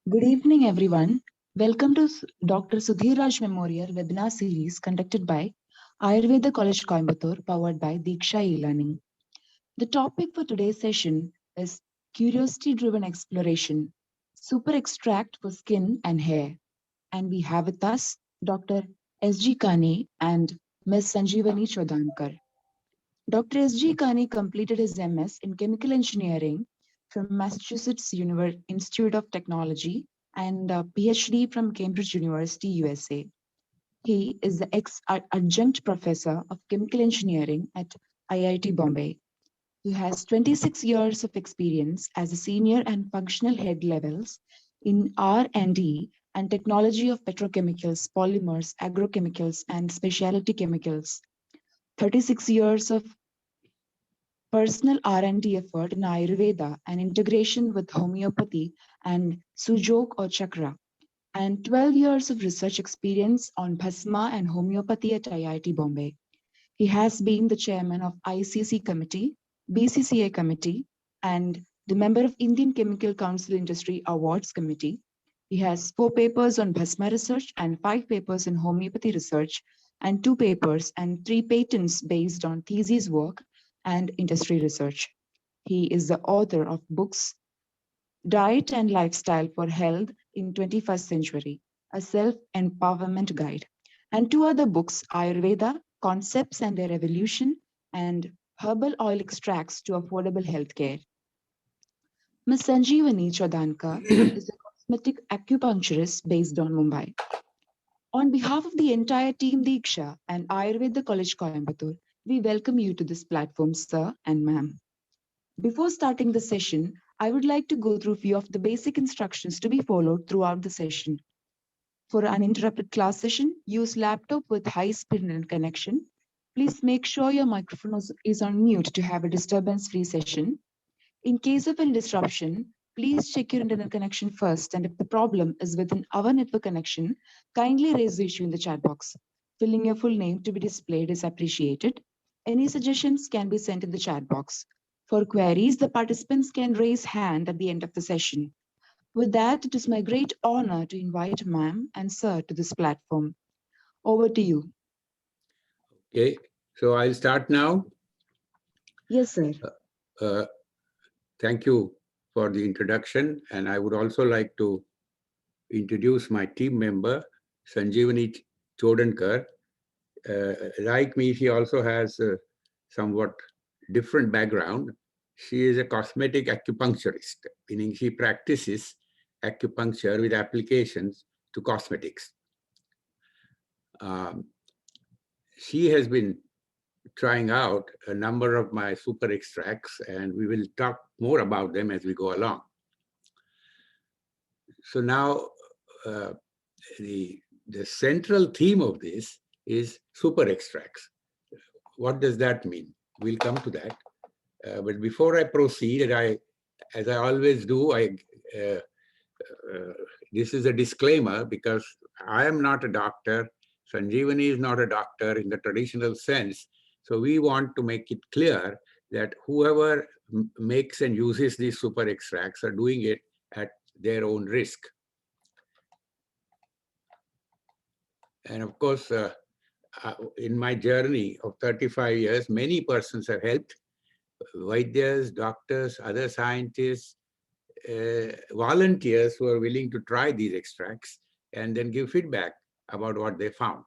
Good evening, everyone. Welcome to Dr. Sudhir Raj Memorial webinar series conducted by Ayurveda College Coimbatore, powered by Diksha e-learning. The topic for today's session is curiosity-driven exploration, super extract for skin and hair. And we have with us Dr. S.G. Kane and Ms. Sanjeevani Chodankar. Dr. S.G. Kane completed his MS in chemical engineering from Massachusetts Institute of Technology and a PhD from Cambridge University, USA. He is the ex-adjunct professor of chemical engineering at IIT Bombay. He has 26 years of experience as a senior and functional head levels in R&D and technology of petrochemicals, polymers, agrochemicals, and specialty chemicals. 36 years of personal R&D effort in Ayurveda and integration with homeopathy and Sujok or Chakra, and 12 years of research experience on Bhasma and homeopathy at IIT Bombay. He has been the chairman of ICC Committee, BCCA Committee, and the member of Indian Chemical Council Industry Awards Committee. He has 4 papers on Bhasma research and 5 papers in homeopathy research, and 2 papers and 3 patents based on thesis work and industry research. He is the author of books Diet and Lifestyle for Health in 21st Century, a self-empowerment guide, and 2 other books, Ayurveda, Concepts and Their Evolution, and Herbal Oil Extracts to Affordable Healthcare. Ms. Sanjeevani Chodankar is a cosmetic acupuncturist based on Mumbai. On behalf of the entire team Diksha and Ayurveda College Coimbatore, we welcome you to this platform, sir and ma'am. Before starting the session, I would like to go through a few of the basic instructions to be followed throughout the session. For an uninterrupted class session, use laptop with high-speed internet connection. Please make sure your microphone is on mute to have a disturbance-free session. In case of any disruption, please check your internet connection first, and if the problem is within our network connection, kindly raise the issue in the chat box. Filling your full name to be displayed is appreciated. Any suggestions can be sent in the chat box. For queries, the participants can raise hand at the end of the session. With that, it is my great honor to invite ma'am and sir to this platform. Over to you. Okay, so I'll start now. Yes, sir. Thank you for the introduction, and I would also like to introduce my team member, Sanjeevani Chodankar. Like me, she also has a somewhat different background. She is a cosmetic acupuncturist, meaning she practices acupuncture with applications to cosmetics. She has been trying out a number of my super extracts, and we will talk more about them as we go along. So now the central theme of this is super extracts. What does that mean? We'll come to that. But before I proceed, as I always do, this is a disclaimer because I am not a doctor. Sanjeevani is not a doctor in the traditional sense. So we want to make it clear that whoever makes and uses these super extracts are doing it at their own risk. And of course, in my journey of 35 years, many persons have helped, Vaidyas, doctors, other scientists, volunteers who are willing to try these extracts and then give feedback about what they found.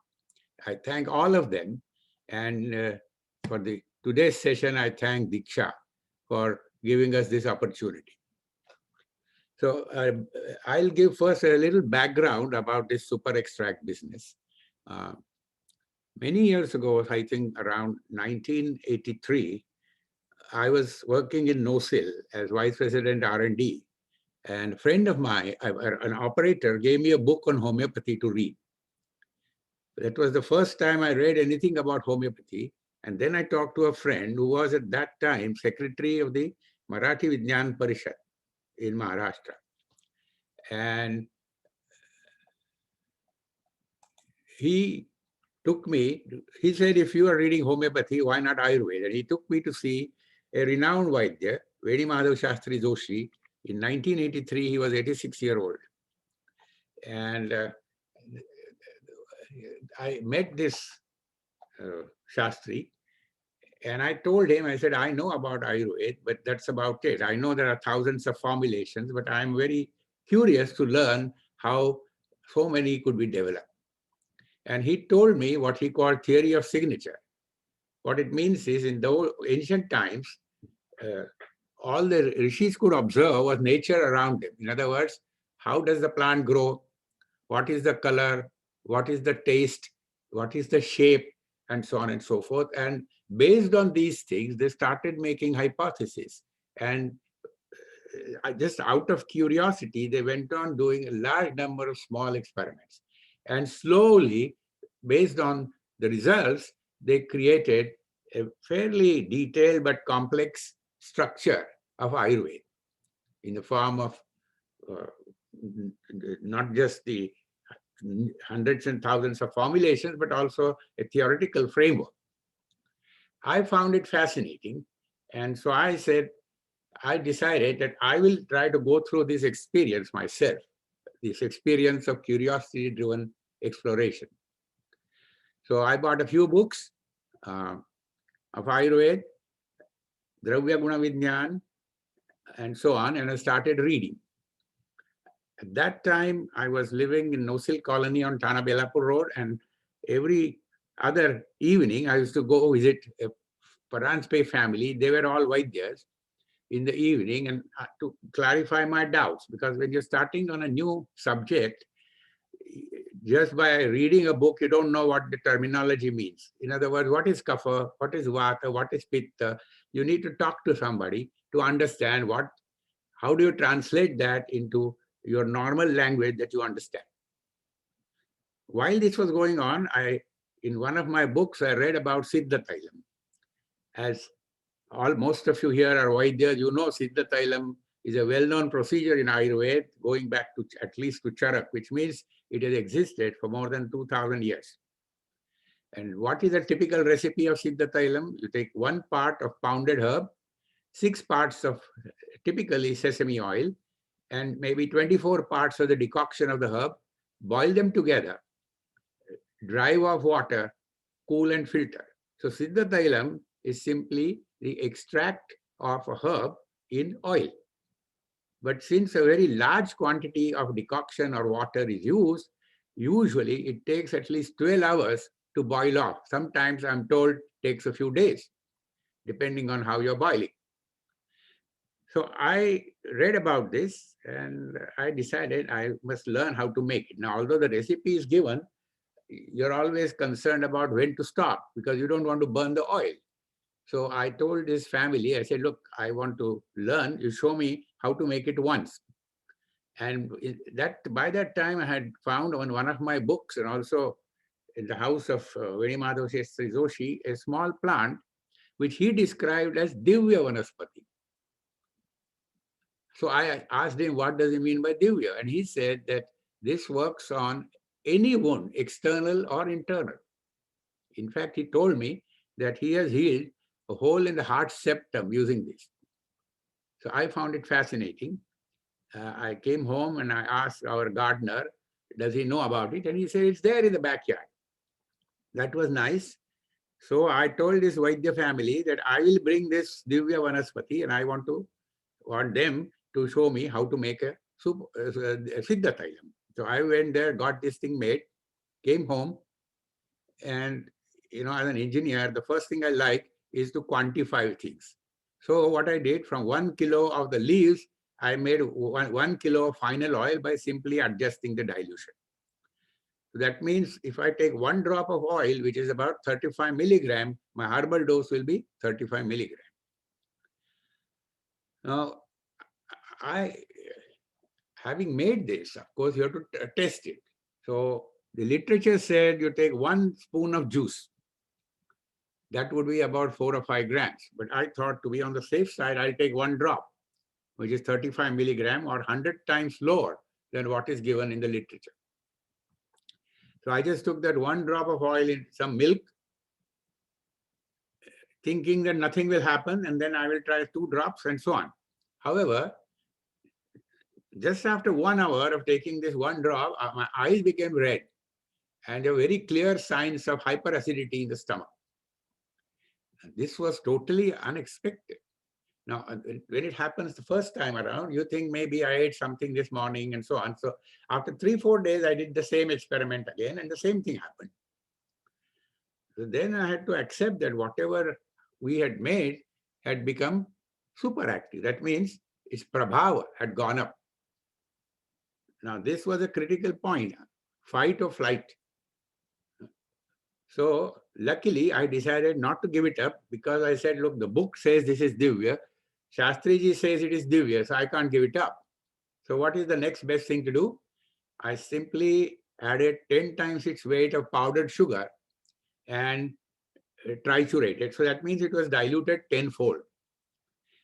I thank all of them. And for today's session, I thank Diksha for giving us this opportunity. So I'll give first a little background about this super extract business. Many years ago, I think around 1983, I was working in NOSIL as Vice President R&D. And a friend of mine, an operator, gave me a book on homeopathy to read. That was the first time I read anything about homeopathy. And then I talked to a friend who was at that time secretary of the Marathi Vijnan Parishad in Maharashtra. And he took me, he said, if you are reading homeopathy, why not Ayurveda? And he took me to see a renowned Vaidya, Veni Madhav Shastri Joshi. In 1983, he was 86 years old. And I met this Shastri, and I told him, I said, I know about Ayurveda, but that's about it. I know there are thousands of formulations, but I'm very curious to learn how so many could be developed. And he told me what he called theory of signature. What it means is, in the ancient times, uh, all the rishis could observe was nature around them. In other words, how does the plant grow? What is the color? What is the taste? What is the shape? And so on and so forth. And based on these things, they started making hypotheses. And just out of curiosity, they went on doing a large number of small experiments. And slowly, based on the results, they created a fairly detailed but complex structure of Ayurveda in the form of uh, not just the hundreds and thousands of formulations, but also a theoretical framework. I found it fascinating. And so I decided that I will try to go through this experience myself, this experience of curiosity driven exploration. So I bought a few books uh, of Ayurveda, Dravya Guna Vidyan, and so on, and I started reading. At that time, I was living in Nosil Colony on Thana Belapur Road, and every other evening, I used to go visit a Paranspe family. They were all Vaidyas in the evening, and to clarify my doubts, because when you're starting on a new subject, just by reading a book, you don't know what the terminology means. In other words, what is kapha, what is vata, what is pitta? You need to talk to somebody to understand how do you translate that into your normal language that you understand. While this was going on, in one of my books, I read about Siddha Tailam. As most of you here are Vaidyas, you know Siddha Tailam is a well-known procedure in Ayurveda, going back to at least to Charak, which means it has existed for more than 2,000 years. And what is a typical recipe of Siddha Tailam? You take 1 part of pounded herb, 6 parts of typically sesame oil, and maybe 24 parts of the decoction of the herb, boil them together, drive off water, cool and filter. So Siddha Tailam is simply the extract of a herb in oil. But since a very large quantity of decoction or water is used, usually it takes at least 12 hours to boil off. Sometimes I'm told it takes a few days, depending on how you're boiling. So I read about this and I decided I must learn how to make it. Now, although the recipe is given, you're always concerned about when to stop because you don't want to burn the oil. So I told this family, I said, look, I want to learn. You show me how to make it once. And by that time, I had found on one of my books and also in the house of Venimadhav Shastri Joshi, a small plant which he described as Divya Vanaspati. So I asked him, what does he mean by Divya? And he said that this works on any wound, external or internal. In fact, he told me that he has healed a hole in the heart septum using this. So I found it fascinating. I came home and I asked our gardener, does he know about it? And he said, it's there in the backyard. That was nice. So I told this Vaidya family that I will bring this Divya Vanaspati and I want them to show me how to make a Siddha Tailam. So I went there, got this thing made, came home, and as an engineer, the first thing I like is to quantify things. So what I did, from 1 kilo of the leaves, I made one kilo of final oil by simply adjusting the dilution. So that means if I take 1 drop of oil, which is about 35 milligram, my herbal dose will be 35 milligram. Now, having made this, of course, you have to test it. So the literature said you take 1 spoon of juice. That would be about 4 or 5 grams. But I thought, to be on the safe side, I'll take 1 drop, which is 35 milligram or 100 times lower than what is given in the literature. So I just took that 1 drop of oil in some milk, thinking that nothing will happen, and then I will try 2 drops and so on. However, Just after 1 hour of taking this one drop, my eyes became red and there were very clear signs of hyperacidity in the stomach. And this was totally unexpected. Now, when it happens the first time around, you think maybe I ate something this morning and so on. So after 3, 4 days, I did the same experiment again and the same thing happened. So then I had to accept that whatever we had made had become superactive. That means its prabhava had gone up. Now, this was a critical point, fight or flight. So luckily, I decided not to give it up because I said, look, the book says this is Divya. Shastriji says it is Divya, so I can't give it up. So what is the next best thing to do? I simply added 10 times its weight of powdered sugar and triturated. So that means it was diluted tenfold.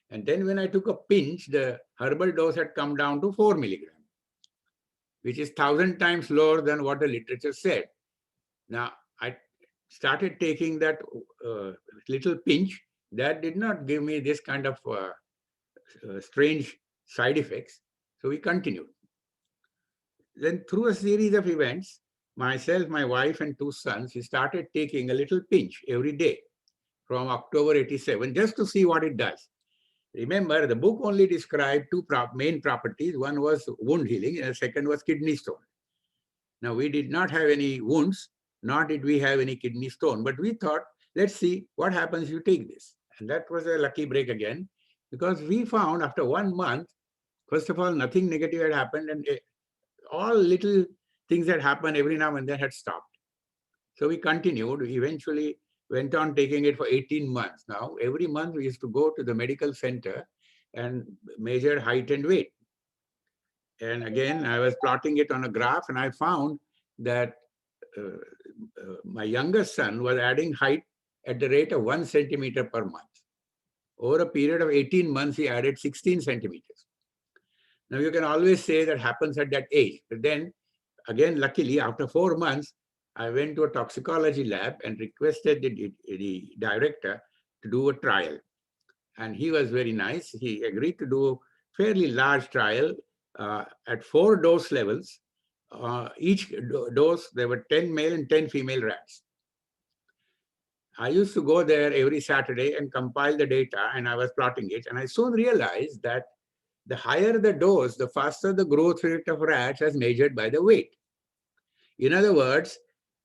And then when I took a pinch, the herbal dose had come down to 4 milligrams, which is 1,000 times lower than what the literature said. Now, I started taking that little pinch. That did not give me this kind of strange side effects. So we continued. Then through a series of events, myself, my wife, and 2 sons, we started taking a little pinch every day from October 87 just to see what it does. Remember, the book only described two main properties. One was wound healing, and the second was kidney stone. Now, we did not have any wounds, nor did we have any kidney stone, but we thought, let's see what happens if you take this. And that was a lucky break again, because we found after 1 month, first of all, nothing negative had happened, and all little things that happened every now and then had stopped. So we continued. We eventually went on taking it for 18 months. Now, every month we used to go to the medical center and measure height and weight. And again, I was plotting it on a graph, and I found that my youngest son was adding height at the rate of 1 centimeter per month. Over a period of 18 months, he added 16 centimeters. Now, you can always say that happens at that age. But then, again, luckily, after 4 months, I went to a toxicology lab and requested the director to do a trial. And he was very nice. He agreed to do a fairly large trial at 4 dose levels. Each dose, there were 10 male and 10 female rats. I used to go there every Saturday and compile the data, and I was plotting it. And I soon realized that the higher the dose, the faster the growth rate of rats as measured by the weight. In other words,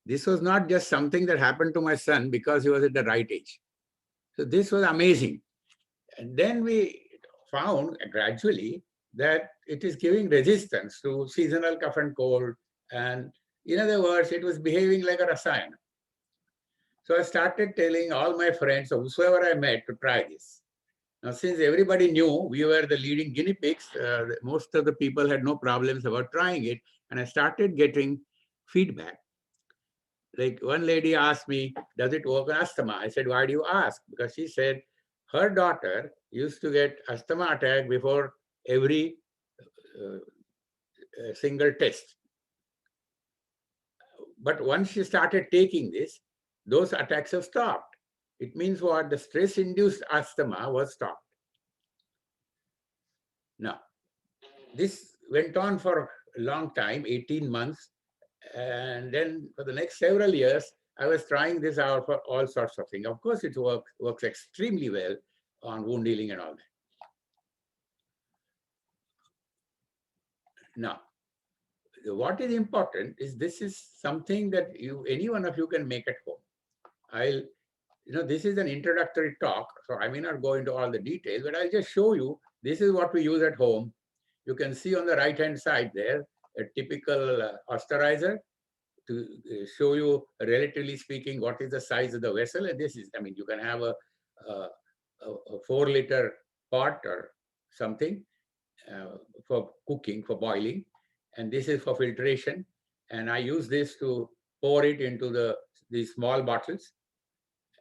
this was not just something that happened to my son because he was at the right age. So this was amazing. And then we found gradually that it is giving resistance to seasonal cough and cold. And in other words, it was behaving like a rasayana. So I started telling all my friends, or whoever I met, to try this. Now, since everybody knew we were the leading guinea pigs, most of the people had no problems about trying it. And I started getting feedback. Like one lady asked me, does it work on asthma? I said, why do you ask? Because she said her daughter used to get asthma attack before every single test. But once she started taking this, those attacks have stopped. It means what? The stress-induced asthma was stopped. Now, this went on for a long time, 18 months. And then for the next several years, I was trying this out for all sorts of things. Of course, it works extremely well on wound healing and all that. Now, what is important is this is something that any one of you can make at home. This is an introductory talk, so I may not go into all the details, but I'll just show you, this is what we use at home. You can see on the right-hand side there, a typical austerizer to show you, relatively speaking, what is the size of the vessel. And this is, you can have a 4-liter pot or something for cooking, for boiling. And this is for filtration. And I use this to pour it into these small bottles.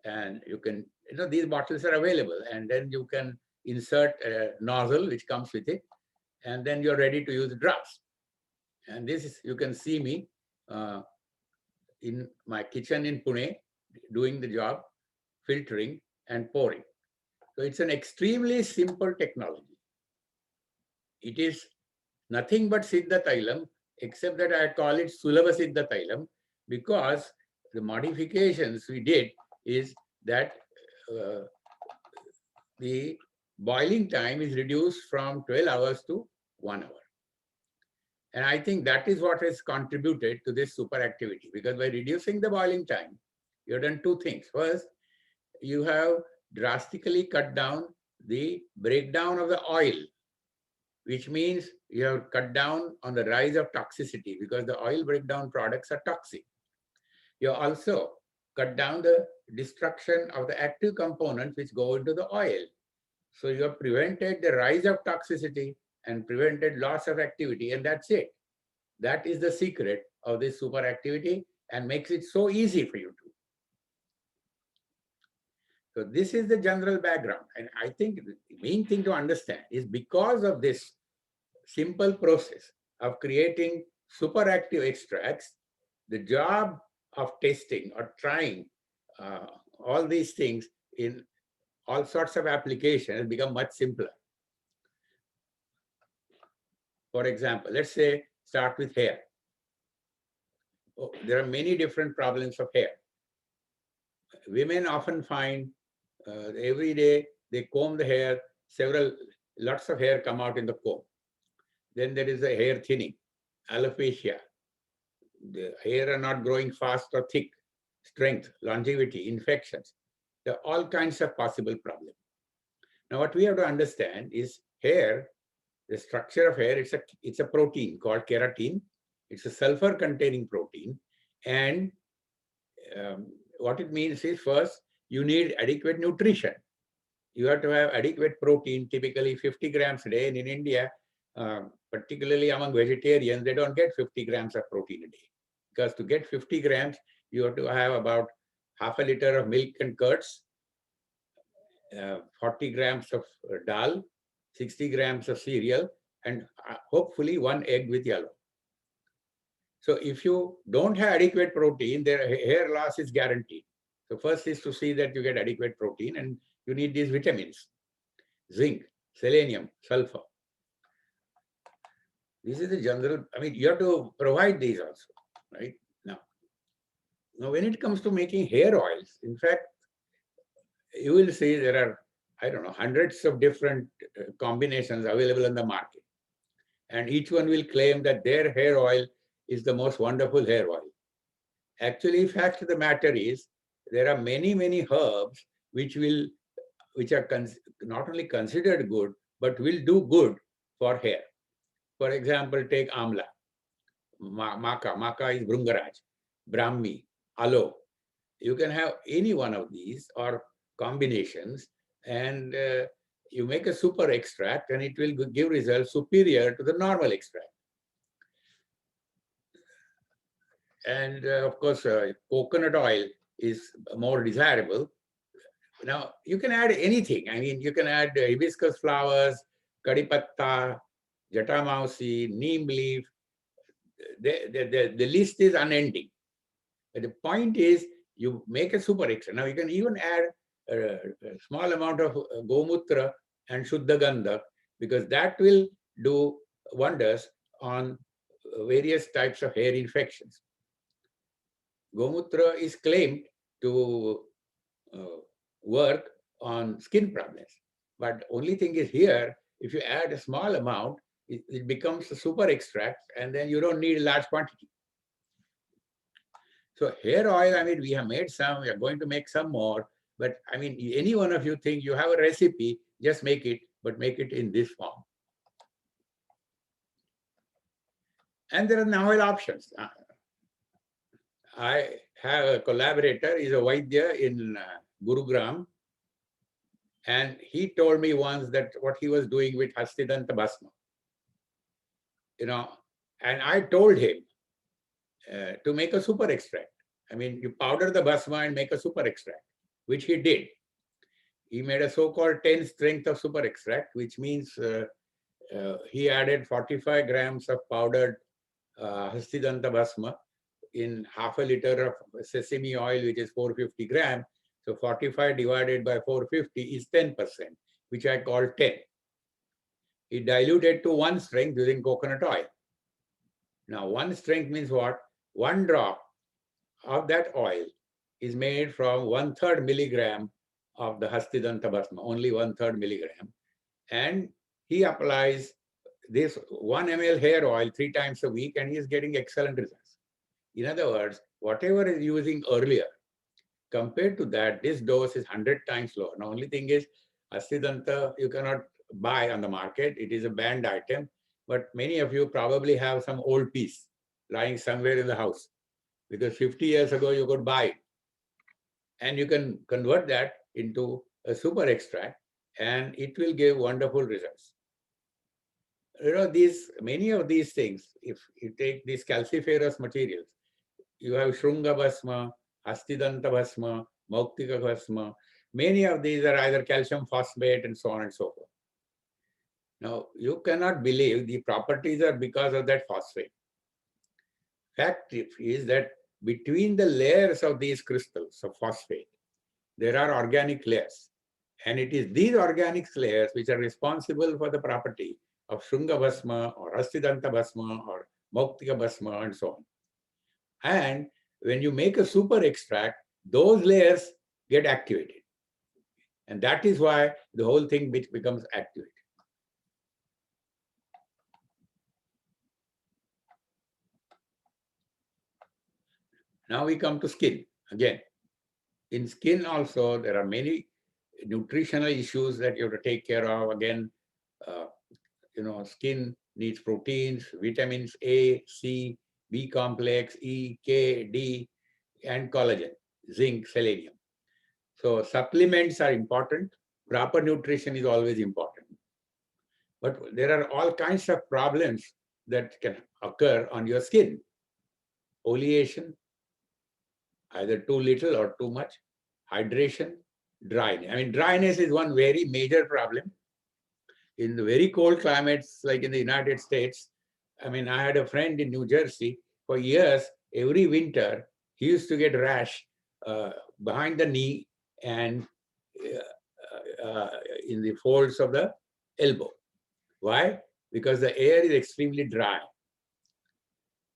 And you can, these bottles are available. And then you can insert a nozzle which comes with it. And then you're ready to use drops. And this is, you can see me in my kitchen in Pune doing the job, filtering and pouring. So it's an extremely simple technology. It is nothing but Siddha Tailam, except that I call it Sulabha Siddha Tailam, because the modifications we did is that uh, the boiling time is reduced from 12 hours to 1 hour. And I think that is what has contributed to this superactivity, because by reducing the boiling time, you've done two things. First, you have drastically cut down the breakdown of the oil, which means you have cut down on the rise of toxicity because the oil breakdown products are toxic. You also cut down the destruction of the active components which go into the oil. So you have prevented the rise of toxicity and prevented loss of activity, and that's it. That is the secret of this superactivity and makes it so easy for you to. So this is the general background. And I think the main thing to understand is because of this simple process of creating superactive extracts, the job of testing or trying uh, all these things in all sorts of applications become much simpler. For example, let's say start with hair. Oh, there are many different problems of hair. Women often find every day they comb the hair, lots of hair come out in the comb. Then there is a hair thinning, alopecia. The hair are not growing fast or thick, strength, longevity, infections. There are all kinds of possible problems. Now, what we have to understand is hair, the structure of hair, it's a protein called keratin. It's a sulfur-containing protein. And what it means is, first, you need adequate nutrition. You have to have adequate protein, typically 50 grams a day. And in India, particularly among vegetarians, they don't get 50 grams of protein a day. Because to get 50 grams, you have to have about half a liter of milk and curds, 40 grams of dal, 60 grams of cereal, and hopefully one egg with yellow. So if you don't have adequate protein, their hair loss is guaranteed. So first is to see that you get adequate protein, and you need these vitamins, zinc, selenium, sulfur. This is the general, I mean, you have to provide these also, right? Now, when it comes to making hair oils, in fact, you will see there are, I don't know, hundreds of different combinations available in the market. And each one will claim that their hair oil is the most wonderful hair oil. Actually, fact of the matter is, there are many, many herbs which are not only considered good, but will do good for hair. For example, take amla, maca is Bhrungaraj, Brahmi, aloe. You can have any one of these or combinations, and you make a super extract, and it will give results superior to the normal extract. And of course, coconut oil is more desirable. Now, you can add anything. I mean, you can add hibiscus flowers, kadi patta, jatamausi, neem leaf. The list is unending. But the point is, you make a super extra. Now, you can even add a small amount of gomutra and shuddha gandha, because that will do wonders on various types of hair infections. Gomutra is claimed to work on skin problems. But only thing is here, if you add a small amount, it becomes a super extract, and then you don't need a large quantity. So hair oil, I mean, we have made some, we are going to make some more, but I mean, any one of you think you have a recipe, just make it, but make it in this form. And there are novel options. I have a collaborator, he's a Vaidya in Gurugram, and he told me once that what he was doing with Hastidanta Bhasma, and I told him to make a super extract. I mean, you powder the Bhasma and make a super extract, which he did. He made a so-called 10 strength of super extract, which means he added 45 grams of powdered Hastidanta Bhasma in half a liter of sesame oil, which is 450 grams. So 45 divided by 450 is 10%, which I call 10. He diluted to 1 strength using coconut oil. Now, 1 strength means what? 1 drop of that oil is made from 1/3 milligram of the Hastidanta Bhasma, only 1/3 milligram. And he applies this 1 ml hair oil 3 times a week, and he is getting excellent results. In other words, whatever is using earlier, compared to that, this dose is 100 times lower. Now, only thing is, Hastidanta you cannot buy on the market. It is a banned item. But many of you probably have some old piece lying somewhere in the house, because 50 years ago you could buy it. And you can convert that into a super extract, and it will give wonderful results. Many of these things, if you take these calciferous materials, you have Shrunga Bhasma, Hastidanta Bhasma, Mauktika Bhasma. Many of these are either calcium phosphate and so on and so forth. Now, you cannot believe the properties are because of that phosphate. Fact is that between the layers of these crystals of phosphate, there are organic layers. And it is these organic layers which are responsible for the property of Shrunga Bhasma or Hastidanta Bhasma or Mauktika Bhasma and so on. And when you make a super extract, those layers get activated. And that is why the whole thing becomes activated. Now we come to skin again. In skin also, there are many nutritional issues that you have to take care of. Again, skin needs proteins, vitamins A, C, B complex, E, K, D, and collagen, zinc, selenium. So supplements are important. Proper nutrition is always important. But there are all kinds of problems that can occur on your skin. Oleation, either too little or too much. Hydration, dryness. I mean, dryness is one very major problem. In the very cold climates, like in the United States, I mean, I had a friend in New Jersey for years. Every winter, he used to get rash behind the knee and in the folds of the elbow. Why? Because the air is extremely dry.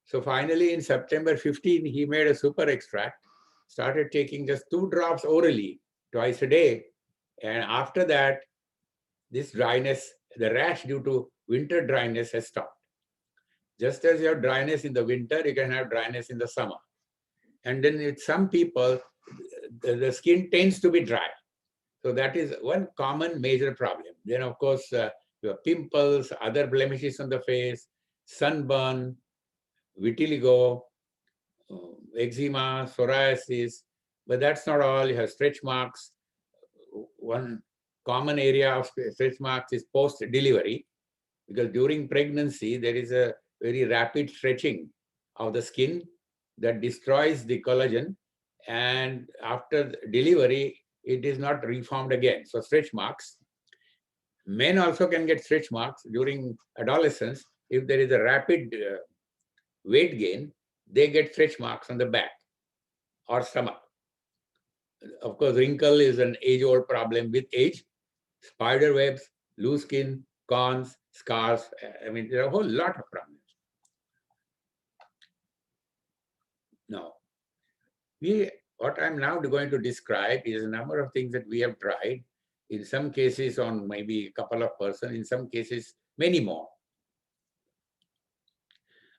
So finally, in September 15, he made a super extract, started taking just 2 drops orally twice a day. And after that, this dryness, the rash due to winter dryness has stopped. Just as you have dryness in the winter, you can have dryness in the summer. And then with some people, the skin tends to be dry. So that is one common major problem. Then, of course, you have pimples, other blemishes on the face, sunburn, vitiligo, eczema, psoriasis. But that's not all. You have stretch marks. One common area of stretch marks is post-delivery, because during pregnancy, there is a very rapid stretching of the skin that destroys the collagen. And after delivery, it is not reformed again. So stretch marks. Men also can get stretch marks during adolescence. If there is a rapid weight gain, they get stretch marks on the back or stomach. Of course, wrinkle is an age-old problem with age. Spider webs, loose skin, corns, scars. I mean, there are a whole lot of problems. Now, what I'm now going to describe is a number of things that we have tried, in some cases on maybe a couple of persons, in some cases, many more.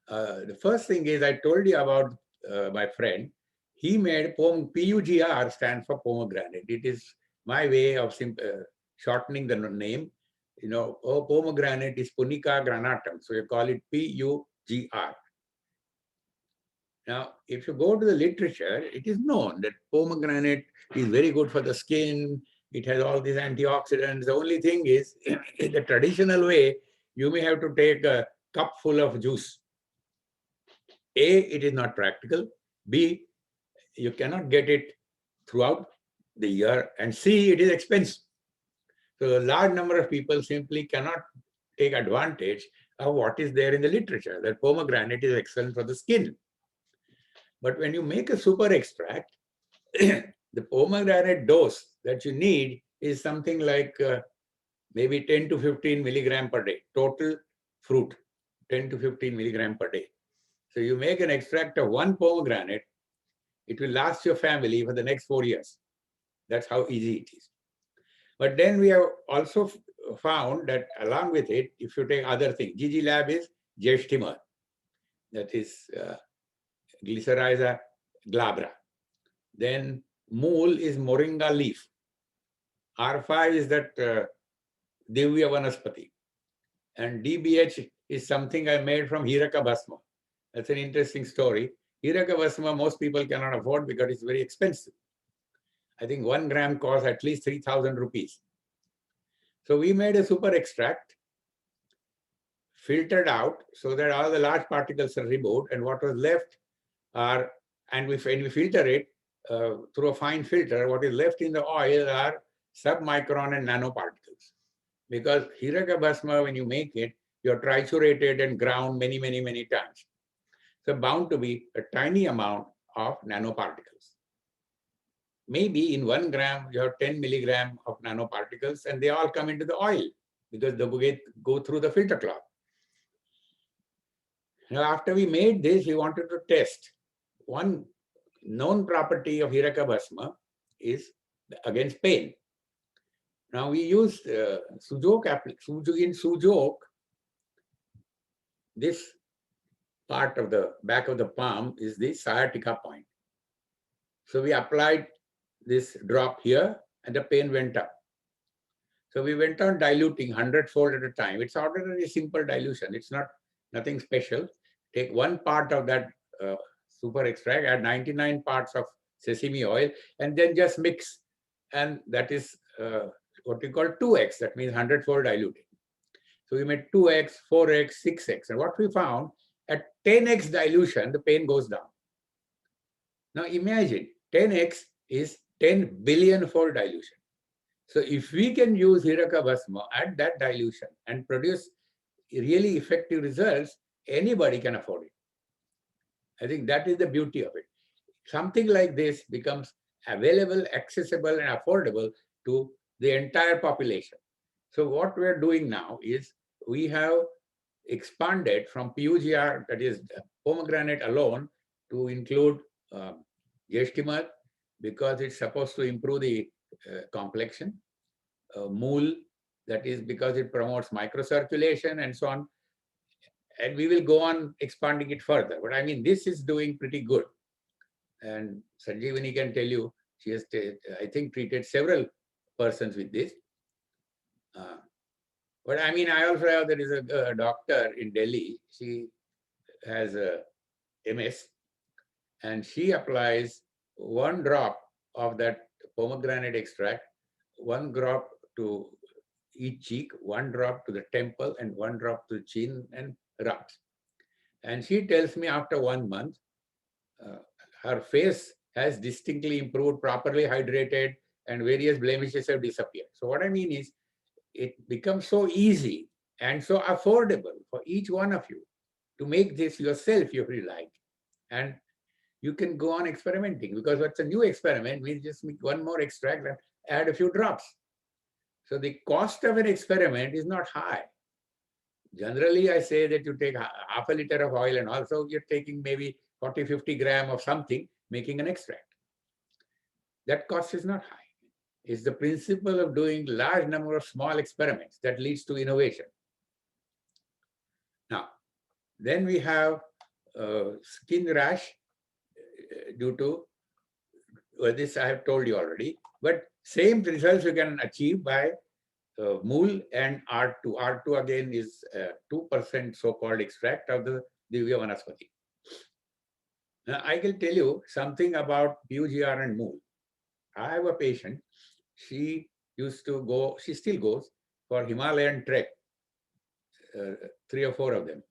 The first thing is I told you about my friend. He made PUGR stands for pomegranate. It is my way of shortening the name. Pomegranate is Punica granatum. So you call it PUGR. Now, if you go to the literature, it is known that pomegranate is very good for the skin. It has all these antioxidants. The only thing is, in the traditional way, you may have to take a cup full of juice. A, it is not practical. B, you cannot get it throughout the year. And C, it is expensive. So a large number of people simply cannot take advantage of what is there in the literature, that pomegranate is excellent for the skin. But when you make a super extract, the pomegranate dose that you need is something like maybe 10 to 15 milligram per day, total fruit, 10 to 15 milligram per day. So you make an extract of one pomegranate, it will last your family for the next 4 years. That's how easy it is. But then we have also found that along with it, if you take other things, GG Lab is Jeshtimer, that is Glycyrrhiza glabra. Then Mool is Moringa leaf. R5 is that Divya Vanaspati. And DBH is something I made from Hiraka Bhasma. That's an interesting story. Hiraka Bhasma, most people cannot afford because it's very expensive. I think 1 gram costs at least 3,000 rupees. So we made a super extract, filtered out so that all the large particles are removed, and what was left are, and when we filter it through a fine filter, what is left in the oil are submicron and nanoparticles. Because Hiraka Bhasma, when you make it, you're triturated and ground many, many, many times. So bound to be a tiny amount of nanoparticles. Maybe in 1 gram, you have 10 milligram of nanoparticles, and they all come into the oil because they go through the filter cloth. Now, after we made this, we wanted to test. One known property of Hiraka Bhasma is against pain. Now, we used Sujok in Sujok. This part of the back of the palm is the sciatica point. So we applied this drop here and the pain went up. So we went on diluting 100-fold at a time. It's ordinary simple dilution. It's nothing special. Take 1 part of that super extract, add 99 parts of sesame oil, and then just mix. And that is what we call 2x. That means 100-fold diluting. So we made 2x, 4x, 6x. And what we found, at 10x dilution, the pain goes down. Now imagine 10x is 10 billion fold dilution. So if we can use Hiraka Bhasma at that dilution and produce really effective results, anybody can afford it. I think that is the beauty of it. Something like this becomes available, accessible, and affordable to the entire population. So what we're doing now is we have expanded from PUGR, that is pomegranate alone, to include Yeshtimal, because it's supposed to improve the complexion. Mool, that is because it promotes microcirculation and so on. And we will go on expanding it further. But I mean, this is doing pretty good. And Sanjeevani can tell you, she has, I think, treated several persons with this. But I mean, I also have, there is a doctor in Delhi. She has a MS, and she applies 1 drop of that pomegranate extract, 1 drop to each cheek, 1 drop to the temple, and 1 drop to the chin, and rubs. And she tells me after 1 month, her face has distinctly improved, properly hydrated, and various blemishes have disappeared. So what I mean is, it becomes so easy and so affordable for each one of you to make this yourself if you like. And you can go on experimenting, because what's a new experiment, we just make 1 more extract and add a few drops. So the cost of an experiment is not high. Generally, I say that you take half a liter of oil and also you're taking maybe 40, 50 gram of something, making an extract. That cost is not high. It's the principle of doing large number of small experiments that leads to innovation. Now, then we have skin rash due to, well, this I have told you already, but same results you can achieve by Mool and R2. R2 again is 2% so-called extract of the Divya Vanaspati. Now, I can tell you something about PUGR and Mool. I have a patient, she used to go, she still goes for Himalayan trek, 3 or 4 of them.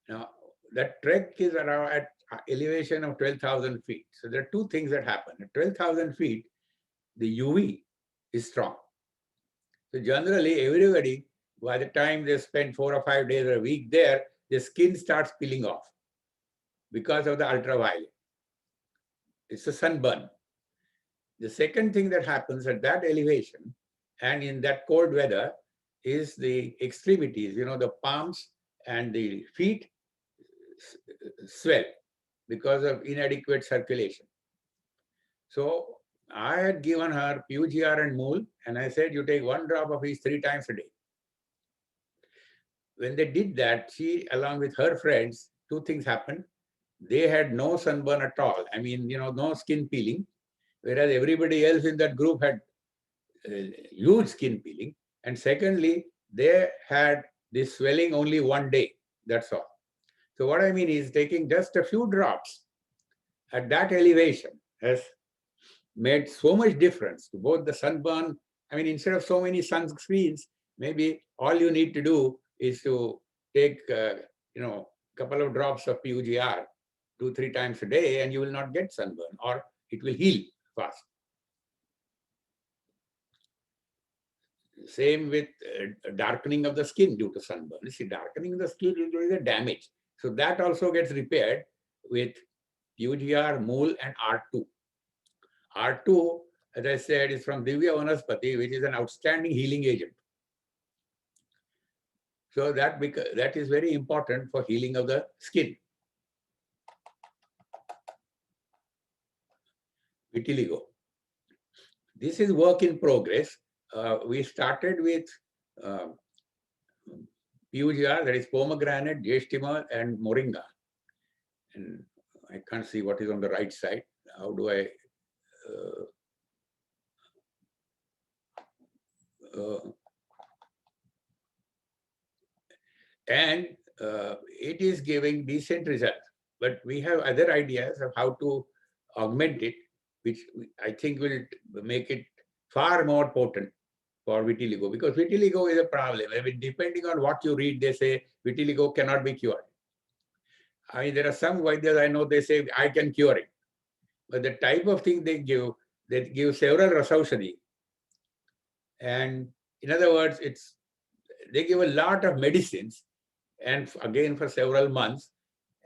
Now, that trek is around at elevation of 12,000 feet. So there are 2 things that happen. At 12,000 feet, the UV is strong. So generally, everybody, by the time they spend 4 or 5 days or a week there, the skin starts peeling off because of the ultraviolet. It's a sunburn. The second thing that happens at that elevation and in that cold weather, is the extremities, the palms and the feet swell because of inadequate circulation. So I had given her PUGR and mole, and I said, you take 1 drop of each 3 times a day. When they did that, she, along with her friends, 2 things happened. They had no sunburn at all. I mean, no skin peeling, whereas everybody else in that group had huge skin peeling. And secondly, they had this swelling only 1 day. That's all. So what I mean is taking just a few drops at that elevation has made so much difference to both the sunburn. I mean, instead of so many sunscreens, maybe all you need to do is to take, couple of drops of PUGR 2-3 times a day, and you will not get sunburn, or it will heal fast. Same with darkening of the skin due to sunburn. You see, darkening of the skin is a damage. So that also gets repaired with PUGR, mole, and R2. R2, as I said, is from Divya Vanaspati, which is an outstanding healing agent. So that is very important for healing of the skin. Vitiligo. This is work in progress. We started with PUGR, that is pomegranate, jeshtima, and moringa. And I can't see what is on the right side. How do I? And it is giving decent results. But we have other ideas of how to augment it, which I think will make it far more potent for vitiligo, because vitiligo is a problem. I mean, depending on what you read, they say vitiligo cannot be cured. I mean, there are some Vaidyas I know, they say, I can cure it. But the type of thing they give several rasaushadhi. And in other words, they give a lot of medicines, and again for several months.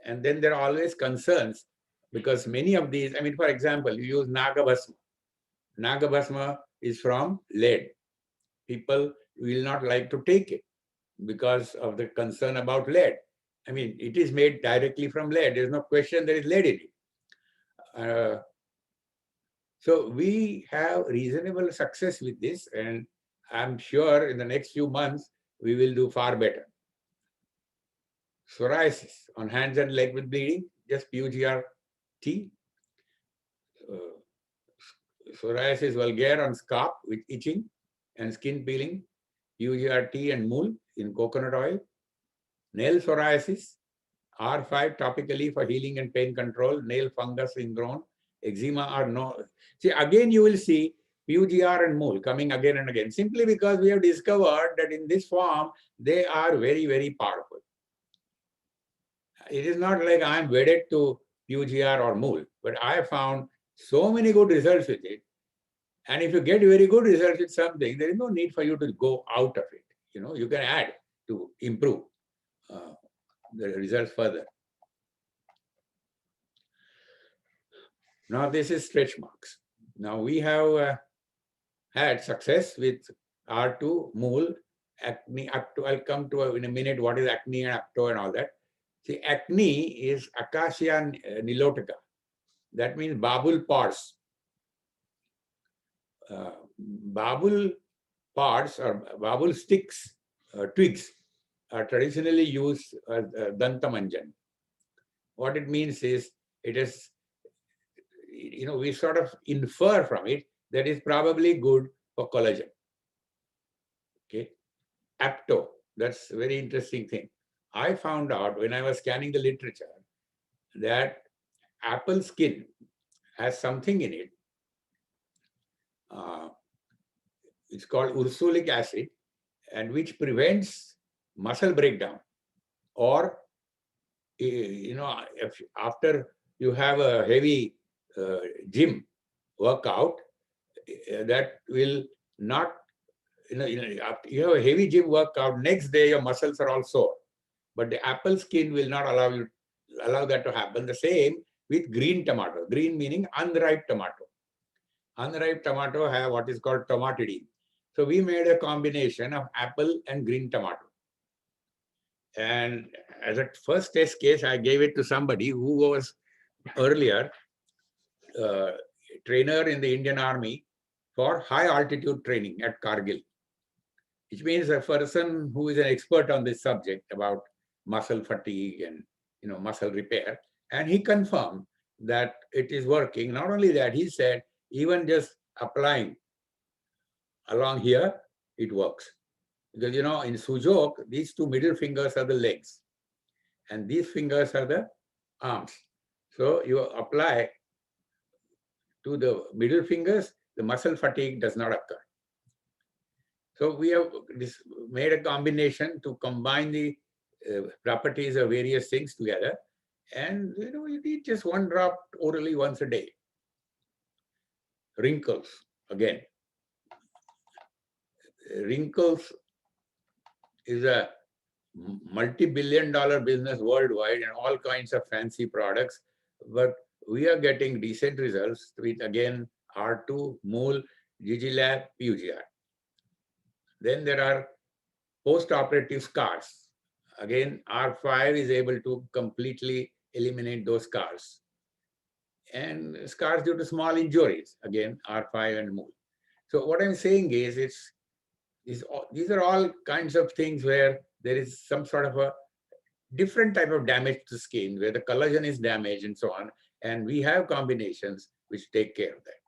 And then there are always concerns, because many of these, I mean, for example, you use Nagabhasma. Nagabhasma is from lead. People will not like to take it because of the concern about lead. I mean, it is made directly from lead. There's no question there is lead in it. So we have reasonable success with this, and I'm sure in the next few months, we will do far better. Psoriasis on hands and leg with bleeding, just PUGR-T. Psoriasis vulgare on scalp with itching and skin peeling, PUGR-T and mule in coconut oil. Nail psoriasis, R5 topically for healing and pain control, nail fungus ingrown, eczema or no. See, again you will see PUGR and mole coming again and again, simply because we have discovered that in this form, they are very, very powerful. It is not like I am wedded to PUGR or mole, but I have found so many good results with it. And if you get very good results with something, there is no need for you to go out of it. You can add to improve the results further. Now this is stretch marks. Now we have had success with R2, mole, acne, acto. I'll come to in a minute what is acne and acto and all that. See, acne is Acacia nilotica. That means babul pods. Babul pods or babul sticks, twigs, are traditionally used as dantamanjan. What it means is, it is, we sort of infer from it that is probably good for collagen. Okay. Apto, that's a very interesting thing. I found out when I was scanning the literature that apple skin has something in it. It's called ursulic acid, and which prevents muscle breakdown. Or, if after you have a heavy gym workout, that will not, after you have a heavy gym workout, next day your muscles are all sore. But the apple skin will not allow that to happen. The same with green tomato. Green meaning unripe tomato. Unripe tomato have what is called tomatidine. So we made a combination of apple and green tomato. And as a first test case, I gave it to somebody who was earlier uh, trainer in the Indian Army for high altitude training at Kargil, which means a person who is an expert on this subject about muscle fatigue and muscle repair. And he confirmed that it is working. Not only that, he said even just applying along here, it works. Because in Sujok, these two middle fingers are the legs, and these fingers are the arms. So you apply to the middle fingers, the muscle fatigue does not occur. So we have made a combination to combine the properties of various things together. And you need just one drop orally once a day. Wrinkles, again. Wrinkles is a multi-billion-dollar business worldwide and all kinds of fancy products. But we are getting decent results with, again, R2, Mool, Gigilab, PUGR. Then there are post-operative scars. Again, R5 is able to completely eliminate those scars. And scars due to small injuries, again, R5 and Mool. So what I'm saying is, these are all kinds of things where there is some sort of a different type of damage to the skin, where the collagen is damaged and so on. And we have combinations which take care of that.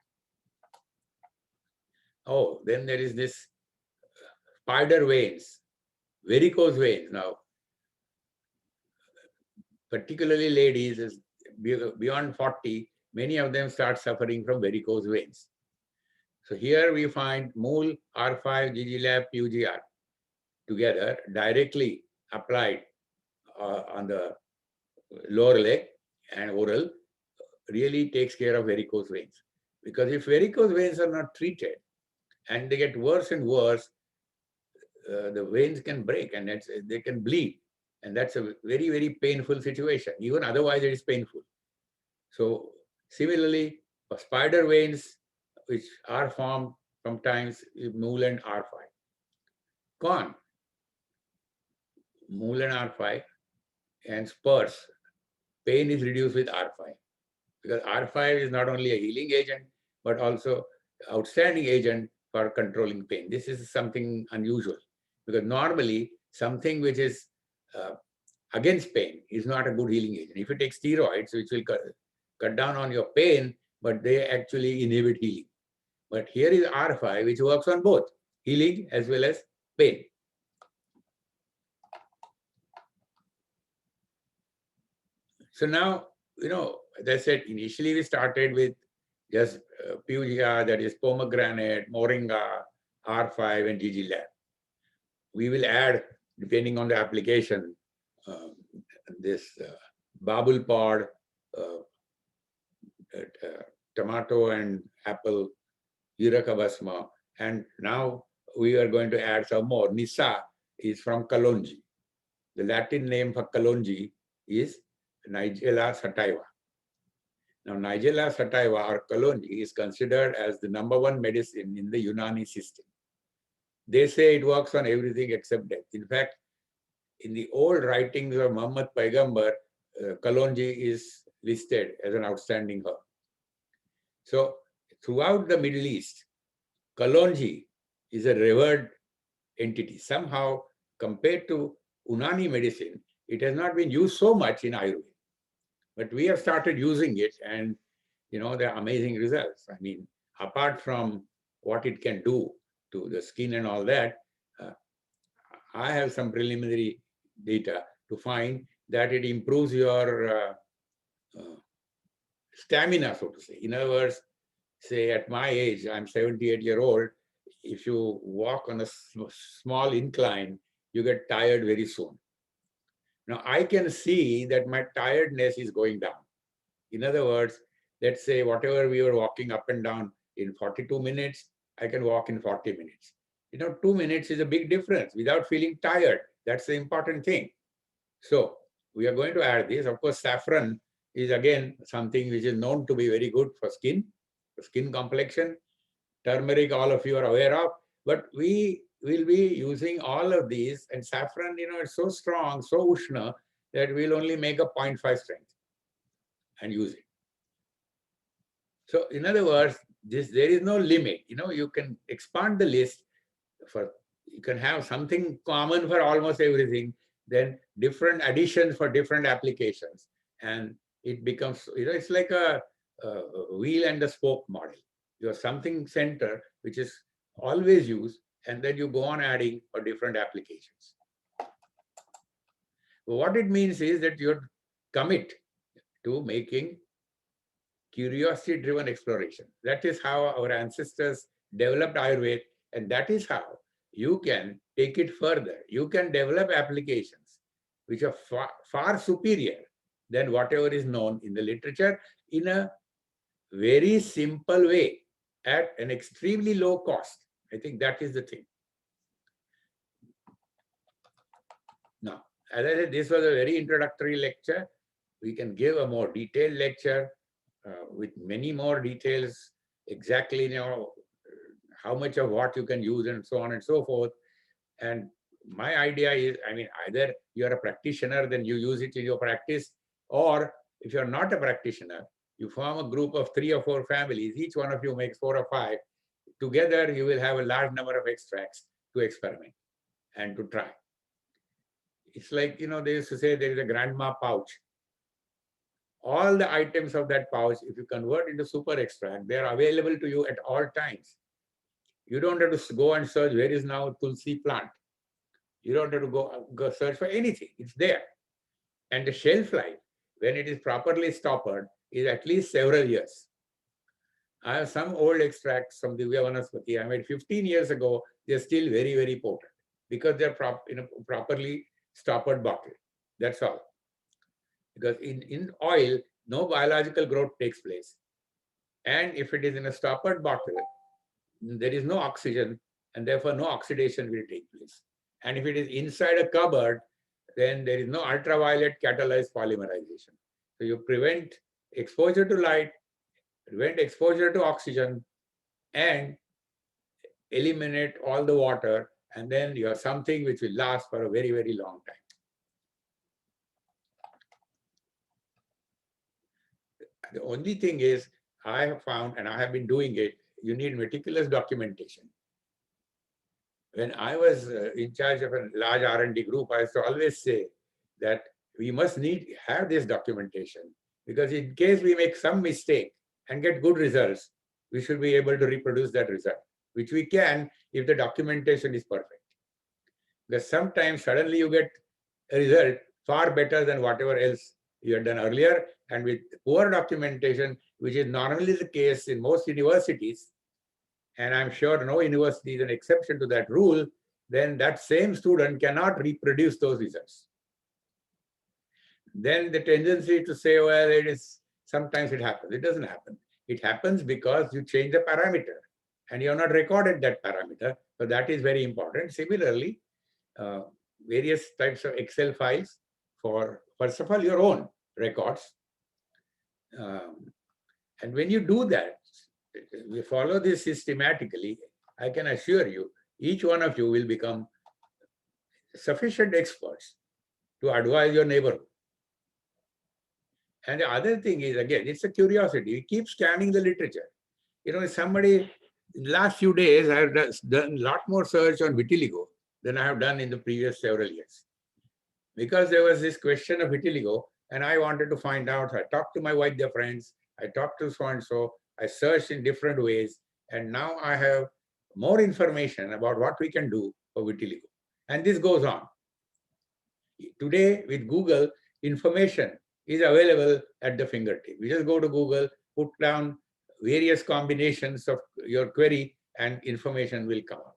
Oh, then there is this spider veins, varicose veins. Now, particularly ladies, is beyond 40, many of them start suffering from varicose veins. So here we find Mool, R5, Gigilab, PUGR together, directly applied on the lower leg and oral, really takes care of varicose veins. Because if varicose veins are not treated and they get worse and worse, the veins can break and they can bleed. And that's a very, very painful situation. Even otherwise, it is painful. So similarly, for spider veins, which are formed sometimes with Mool and R5. Gone. Mool and R5 and spurs. Pain is reduced with R5. Because R5 is not only a healing agent, but also outstanding agent for controlling pain. This is something unusual. Because normally, something which is against pain is not a good healing agent. If you take steroids, which will cut down on your pain, but they actually inhibit healing. But here is R5, which works on both healing as well as pain. So now, as I said, initially we started with just PUGR, that is pomegranate, moringa, R5, and Gigilab. We will add, depending on the application, this babul pod, tomato and apple, Hirakabasma, and now we are going to add some more. Nisa is from Kalonji. The Latin name for Kalonji is Nigella sativa. Now, Nigella sativa or Kalonji is considered as the #1 medicine in the Unani system. They say it works on everything except death. In fact, in the old writings of Muhammad Paigambar, Kalonji is listed as an outstanding herb. So, throughout the Middle East, Kalonji is a revered entity. Somehow, compared to Unani medicine, it has not been used so much in Ayurveda. But we have started using it, and there are amazing results. I mean, apart from what it can do to the skin and all that, I have some preliminary data to find that it improves your stamina, so to say. In other words, say at my age, I'm 78-year-old, if you walk on a small incline, you get tired very soon. Now, I can see that my tiredness is going down. In other words, let's say whatever we were walking up and down in 42 minutes, I can walk in 40 minutes. 2 minutes is a big difference without feeling tired. That's the important thing. So we are going to add this. Of course, saffron is again something which is known to be very good for skin complexion. Turmeric, all of you are aware of. But we will be using all of these, and saffron, it's so strong, so ushna, that we'll only make a 0.5 strength and use it. So in other words, there is no limit. You can expand the list you can have something common for almost everything, then different additions for different applications. And it becomes, it's like a wheel and a spoke model. You have something center, which is always used, and then you go on adding for different applications. What it means is that you commit to making curiosity-driven exploration. That is how our ancestors developed Ayurveda, and that is how you can take it further. You can develop applications which are far, far superior than whatever is known in the literature in a very simple way at an extremely low cost. I think that is the thing. Now, as I said, this was a very introductory lecture. We can give a more detailed lecture with many more details, exactly how much of what you can use and so on and so forth. And my idea is, either you're a practitioner, then you use it in your practice, or if you're not a practitioner, you form a group of 3 or 4 families, each one of you makes 4 or 5. Together, you will have a large number of extracts to experiment and to try. It's like, they used to say there is a grandma pouch. All the items of that pouch, if you convert into super extract, they are available to you at all times. You don't have to go and search where is now Tulsi plant. You don't have to go search for anything. It's there. And the shelf life, when it is properly stoppered, is at least several years. I have some old extracts from Divya Vanaspati I made 15 years ago. They're still very, very potent because they're properly stoppered bottle. That's all. Because in oil, no biological growth takes place. And if it is in a stoppered bottle, there is no oxygen, and therefore no oxidation will take place. And if it is inside a cupboard, then there is no ultraviolet catalyzed polymerization. So you prevent exposure to light, prevent exposure to oxygen, and eliminate all the water, and then you have something which will last for a very, very long time. The only thing is, I have found, and I have been doing it, you need meticulous documentation. When I was in charge of a large R&D group, I used to always say that we must have this documentation, because in case we make some mistake and get good results, we should be able to reproduce that result, which we can if the documentation is perfect. Because sometimes suddenly you get a result far better than whatever else you had done earlier, and with poor documentation, which is normally the case in most universities, and I'm sure no university is an exception to that rule, then that same student cannot reproduce those results. Then the tendency to say, well, sometimes it happens. It doesn't happen. It happens because you change the parameter and you have not recorded that parameter. So that is very important. Similarly, various types of Excel files for, first of all, your own records. And when you do that, we follow this systematically, I can assure you, each one of you will become sufficient experts to advise your neighborhood. And the other thing is, again, it's a curiosity. We keep scanning the literature. Somebody, in the last few days, I have done a lot more search on vitiligo than I have done in the previous several years. Because there was this question of vitiligo, and I wanted to find out. I talked to my Vaidya friends, I talked to so-and-so, I searched in different ways, and now I have more information about what we can do for vitiligo. And this goes on. Today, with Google, information is available at the fingertip. You just go to Google, put down various combinations of your query, and information will come out.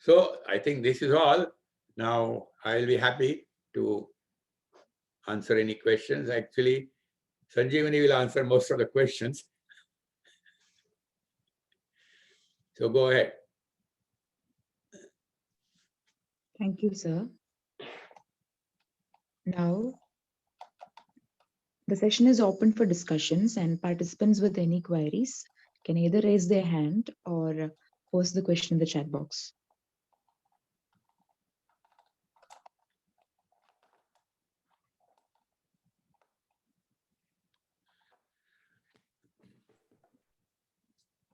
So I think this is all. Now I'll be happy to answer any questions. Actually, Sanjeevani will answer most of the questions. So go ahead. Thank you, sir. Now, The session is open for discussions, and participants with any queries can either raise their hand or post the question in the chat box.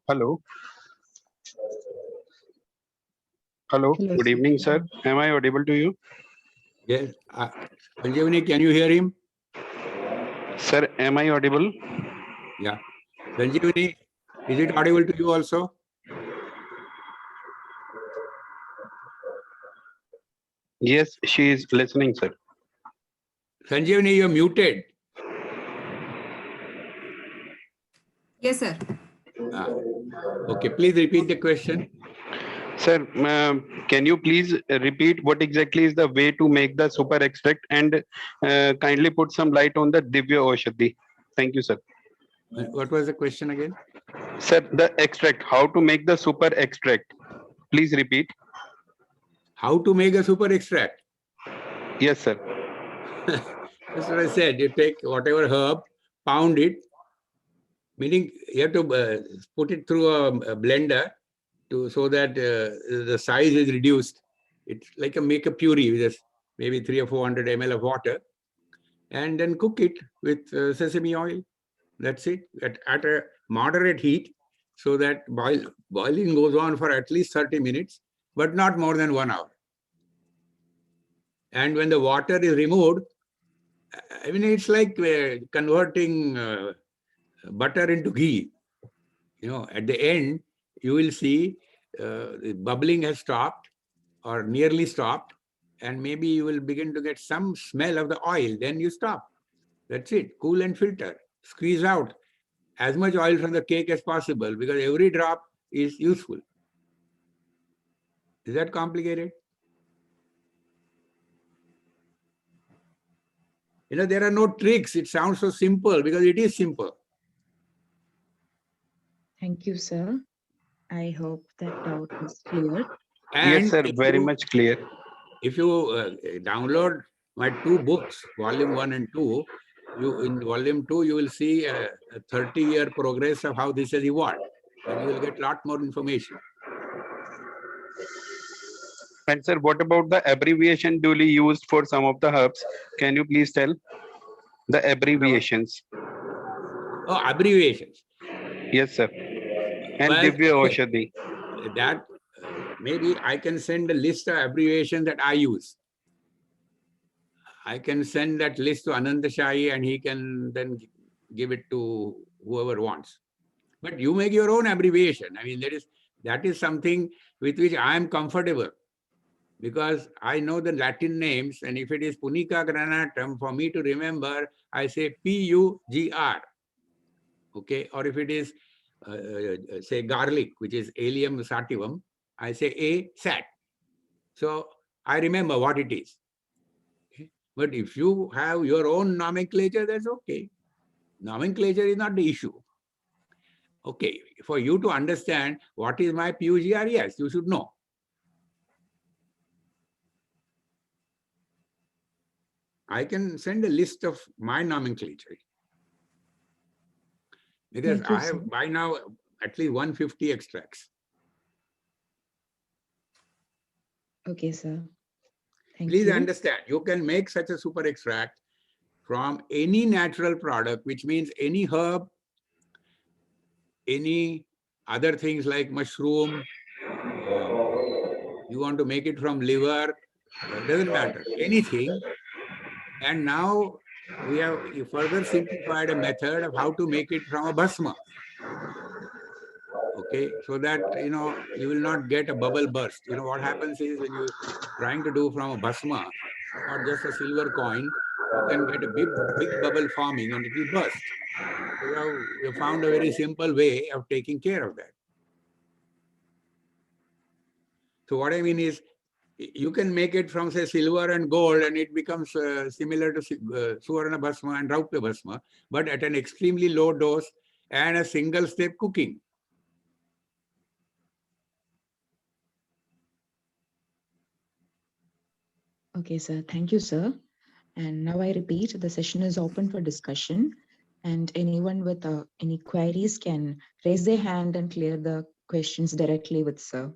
Hello. Hello. Hello, Good sir. evening, sir. Am I audible to you? Yes. Sanjeevani, can you hear him? Sir, am I audible? Yeah. Sanjeevani, is it audible to you also? Yes, she is listening, sir. Sanjeevani, you're muted. Yes, sir. Ah, okay, please repeat the question. Sir, can you please repeat what exactly is the way to make the super extract and kindly put some light on the Divya Oshadhi? Thank you, sir. What was the question again? Sir, the extract, how to make the super extract? Please repeat. How to make a super extract? Yes, sir. That's what I said. You take whatever herb, pound it, meaning you have to put it through a blender so that the size is reduced. It's like a make a puree with just maybe 300 or 400 ml of water, and then cook it with sesame oil. That's it at a moderate heat, so that boiling goes on for at least 30 minutes, but not more than 1 hour. And when the water is removed, I mean, it's like converting butter into ghee. At the end, you will see the bubbling has stopped or nearly stopped, and maybe you will begin to get some smell of the oil. Then you stop. That's it. Cool and filter. Squeeze out as much oil from the cake as possible, because every drop is useful. Is that complicated? There are no tricks. It sounds so simple because it is simple. Thank you, sir. I hope that doubt is cleared. Yes, And sir. Very much clear. if you download my 2 books, volume 1 and 2, in volume 2 you will see a 30-year progress of how this has evolved, and you will get a lot more information. And sir, what about the abbreviation duly used for some of the herbs? Can you please tell the abbreviations? Oh, abbreviations. Yes, sir. And Well, Divya Oshadhi. that maybe I can send a list of abbreviations that I use. I can send that list to Anandashai, and he can then give it to whoever wants. But you make your own abbreviation. I mean, that is something with which I am comfortable, because I know the Latin names, and if it is Punica granatum, for me to remember, I say Pugr. Okay, or if it is say garlic, which is Allium sativum, I say A sat. So I remember what it is. Okay? But if you have your own nomenclature, that's okay. Nomenclature is not the issue. Okay, for you to understand what is my PUGR, yes, you should know. I can send a list of my nomenclature, because Thank you, I sir. have by now at least 150 extracts. Okay, sir. Thank Please you. understand, you can make such a super extract from any natural product, which means any herb, any other things like mushroom. You want to make it from liver, doesn't matter, anything. And now we have further simplified a method of how to make it from a bhasma. Okay, so that you will not get a bubble burst. What happens is, when you're trying to do from a bhasma or just a silver coin, you can get a big bubble forming and it will burst. So we have found a very simple way of taking care of that. So what I mean is, you can make it from, say, silver and gold, and it becomes similar to Suvarna Bhasma and Raupya Bhasma, but at an extremely low dose and a single step cooking. Okay, sir. Thank you, sir. And now I repeat, the session is open for discussion, and anyone with any queries can raise their hand and clear the questions directly with sir.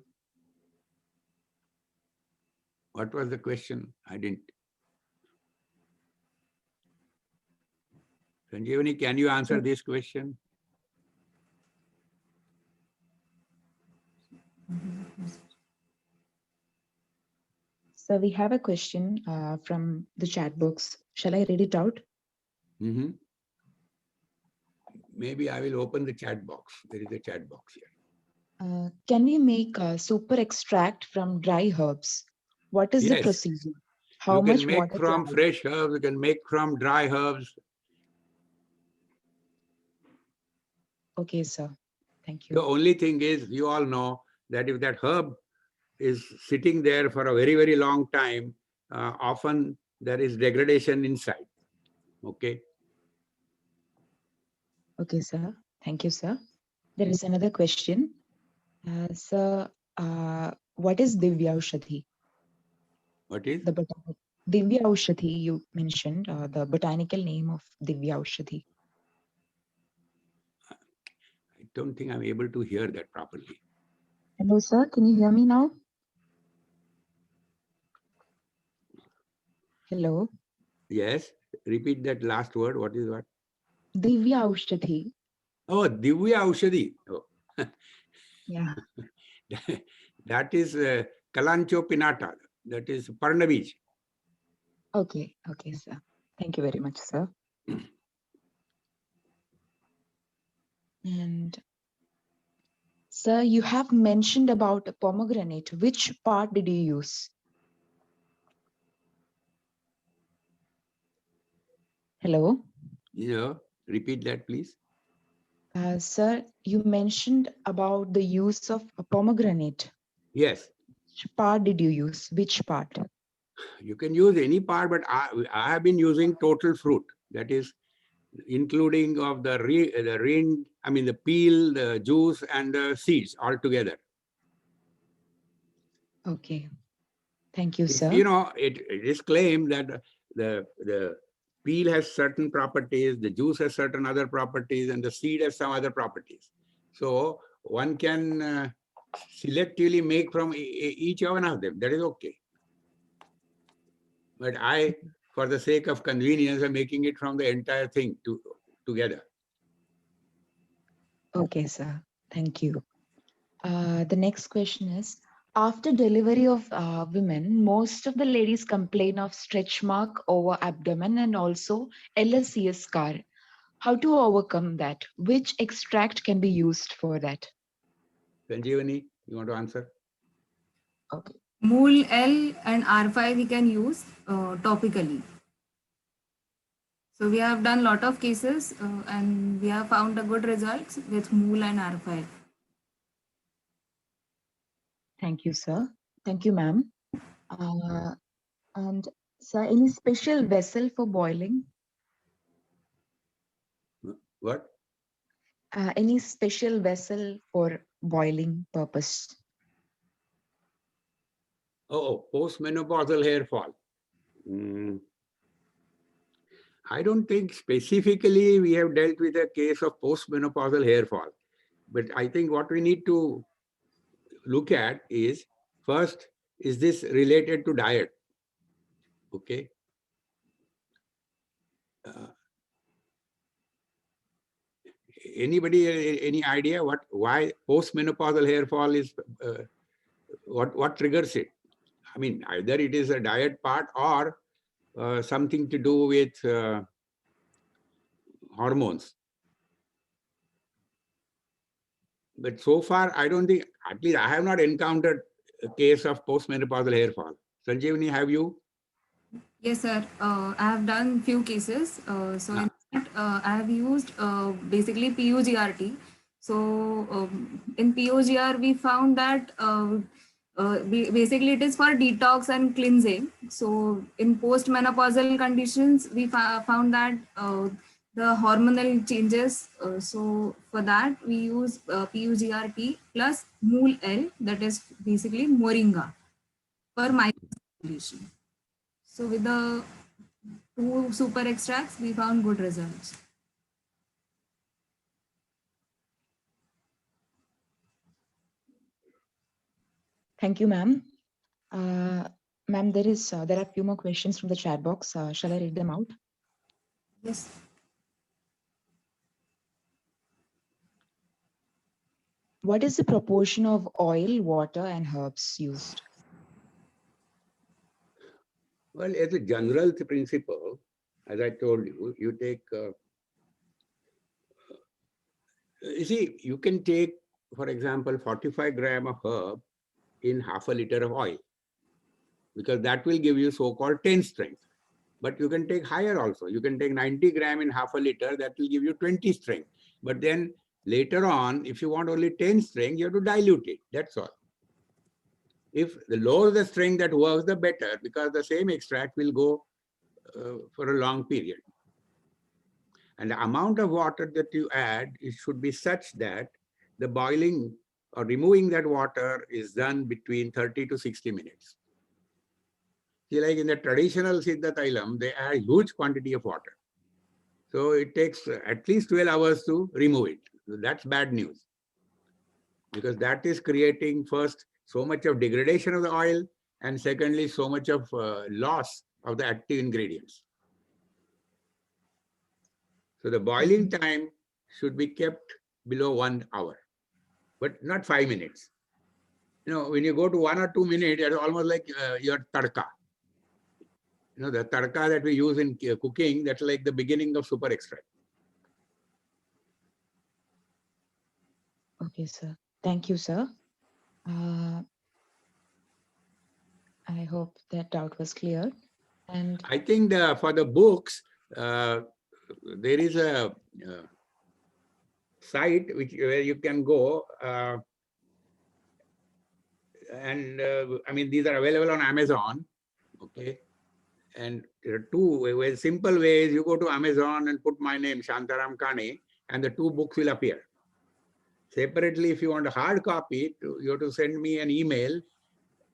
What was the question? I didn't. Sanjeevani, can you answer this question? So we have a question from the chat box. Shall I read it out? Mm-hmm. Maybe I will open the chat box. There is a chat box here. Can we make a super extract from dry herbs? What is the Yes. procedure? How You much can make water from to add? fresh herbs, you can make from dry herbs. Okay, sir. Thank The you. only thing is, you all know that if that herb is sitting there for a very, very long time, often there is degradation inside. Okay. Okay, sir. Thank you, sir. There is another question. Sir, what is Divya Aushadhi? What is? The Divya Aushadhi you mentioned, the botanical name of Divya Aushadhi. I don't think I'm able to hear that properly. Hello, sir. Can you hear me now? Hello. Yes. Repeat that last word. What is what? Divya Aushadhi. Oh, Divya Aushadhi. Oh. Yeah. That is Kalancho Pinata. That is Parnabij. Okay. Okay, sir. Thank you very much, sir. And sir, you have mentioned about a pomegranate. Which part did you use? Hello. Repeat that, please. Sir, you mentioned about the use of a pomegranate. Yes. Which part did you use? Which part? You can use any part, but I have been using total fruit. That is including of the rind, I mean the peel, the juice, and the seeds all together. Okay. Thank you, sir. You know, it is claimed that the peel has certain properties, the juice has certain other properties, and the seed has some other properties. So one can selectively make from each one of them. That is okay. But for the sake of convenience, I'm making it from the entire thing together. Okay, sir. Thank you. The next question is, after delivery of women, most of the ladies complain of stretch mark over abdomen and also LSCS scar. How to overcome that? Which extract can be used for that? Sanjeevani, you want to answer? Okay. Mool L and R5 we can use topically. So we have done lot of cases and we have found a good results with Mool and R5. Thank you, sir. Thank you, ma'am. And sir, any special vessel for boiling? What? Any special vessel for boiling purpose? Postmenopausal hair fall. I don't think specifically we have dealt with a case of postmenopausal hair fall. But I think what we need to look at is, first, is this related to diet? Okay. Anybody, any idea why postmenopausal hair fall is, what triggers it? I mean, either it is a diet part or something to do with hormones. But so far, I don't think, at least I have not encountered a case of postmenopausal hair fall. Sanjeevani, have you? Yes, sir. I have done few cases. In that, I have used basically PUGRT. In PUGR, we found that basically it is for detox and cleansing. So, in postmenopausal conditions, we found that the hormonal changes. For that, we use PUGRT plus Mool L, that is basically Moringa, for microcirculation. So with the 2 super extracts, we found good results. Thank you, ma'am. Ma'am, there are a few more questions from the chat box. Shall I read them out? Yes. What is the proportion of oil, water, and herbs used? Well, as a general principle, as I told you, you take, you see, you can take, for example, 45 gram of herb in half a liter of oil, because that will give you so-called 10 strength. But you can take higher also. You can take 90 gram in half a liter, that will give you 20 strength. But then later on, if you want only 10 strength, you have to dilute it. That's all. If the lower the strength that works, the better, because the same extract will go for a long period. And the amount of water that you add, it should be such that the boiling or removing that water is done between 30 to 60 minutes. See, like in the traditional Siddha Tailam, they add huge quantity of water. So it takes at least 12 hours to remove it. So that's bad news, because that is creating first so much of degradation of the oil, and secondly, so much of loss of the active ingredients. So the boiling time should be kept below 1 hour, but not 5 minutes. You know, when you go to 1 or 2 minutes, it's almost like your tadka. You know, the tadka that we use in cooking, that's like the beginning of super extract. Okay, sir. Thank you, sir. I hope that doubt was clear. And I think for the books, there is a site where you can go, and I mean, these are available on Amazon. Okay. And there are two simple ways. You go to Amazon and put my name, Shantaram Kane, and the two books will appear. Separately, if you want a hard copy, you have to send me an email,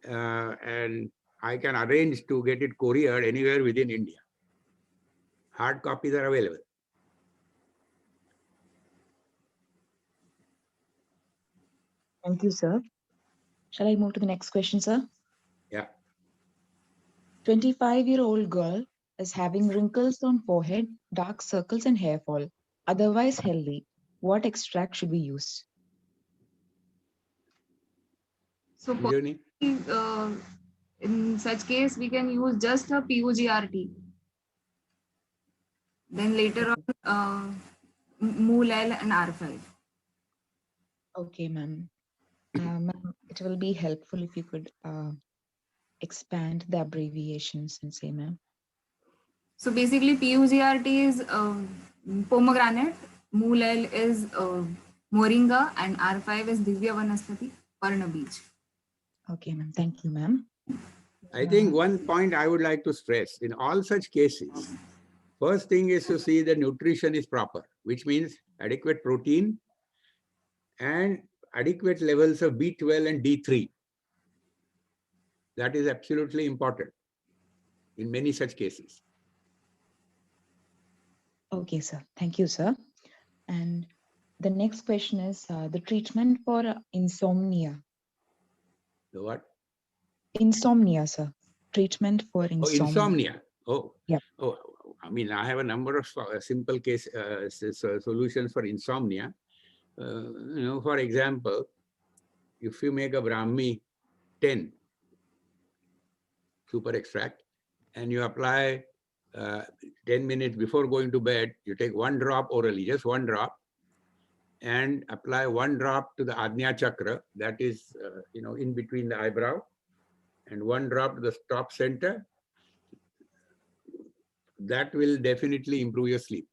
and I can arrange to get it couriered anywhere within India. Hard copies are available. thank you, sir. Shall I move to the next question, sir? Yeah. 25-year-old girl is having wrinkles on forehead, dark circles, and hair fall. Otherwise healthy. What extract should we use? So Sanjeevani? in such case, we can use just a PUGRT. Then later on, MOOL-L and R5. Okay, ma'am. Ma'am, it will be helpful if you could expand the abbreviations and say, ma'am. So basically, PUGRT is pomegranate, MOOL-L is moringa, and R5 is Divya Vanaspati, Parna Beach. Okay, ma'am. Thank you, ma'am. I think one point I would like to stress in all such cases, first thing is to see the nutrition is proper, which means adequate protein and adequate levels of B12 and D3. That is absolutely important in many such cases. Okay, sir. Thank you, sir. And the next question is the treatment for insomnia. The what? Insomnia, sir. Treatment for Oh, insomnia. insomnia. Oh, yeah. Oh, I mean, I have a number of simple case solutions for insomnia. You know, for example, if you make a Brahmi 10 super extract and you apply 10 minutes before going to bed, you take 1 drop orally, just 1 drop, and apply 1 drop to the Ajna chakra, that is, you know, in between the eyebrow, and 1 drop to the top center. That will definitely improve your sleep.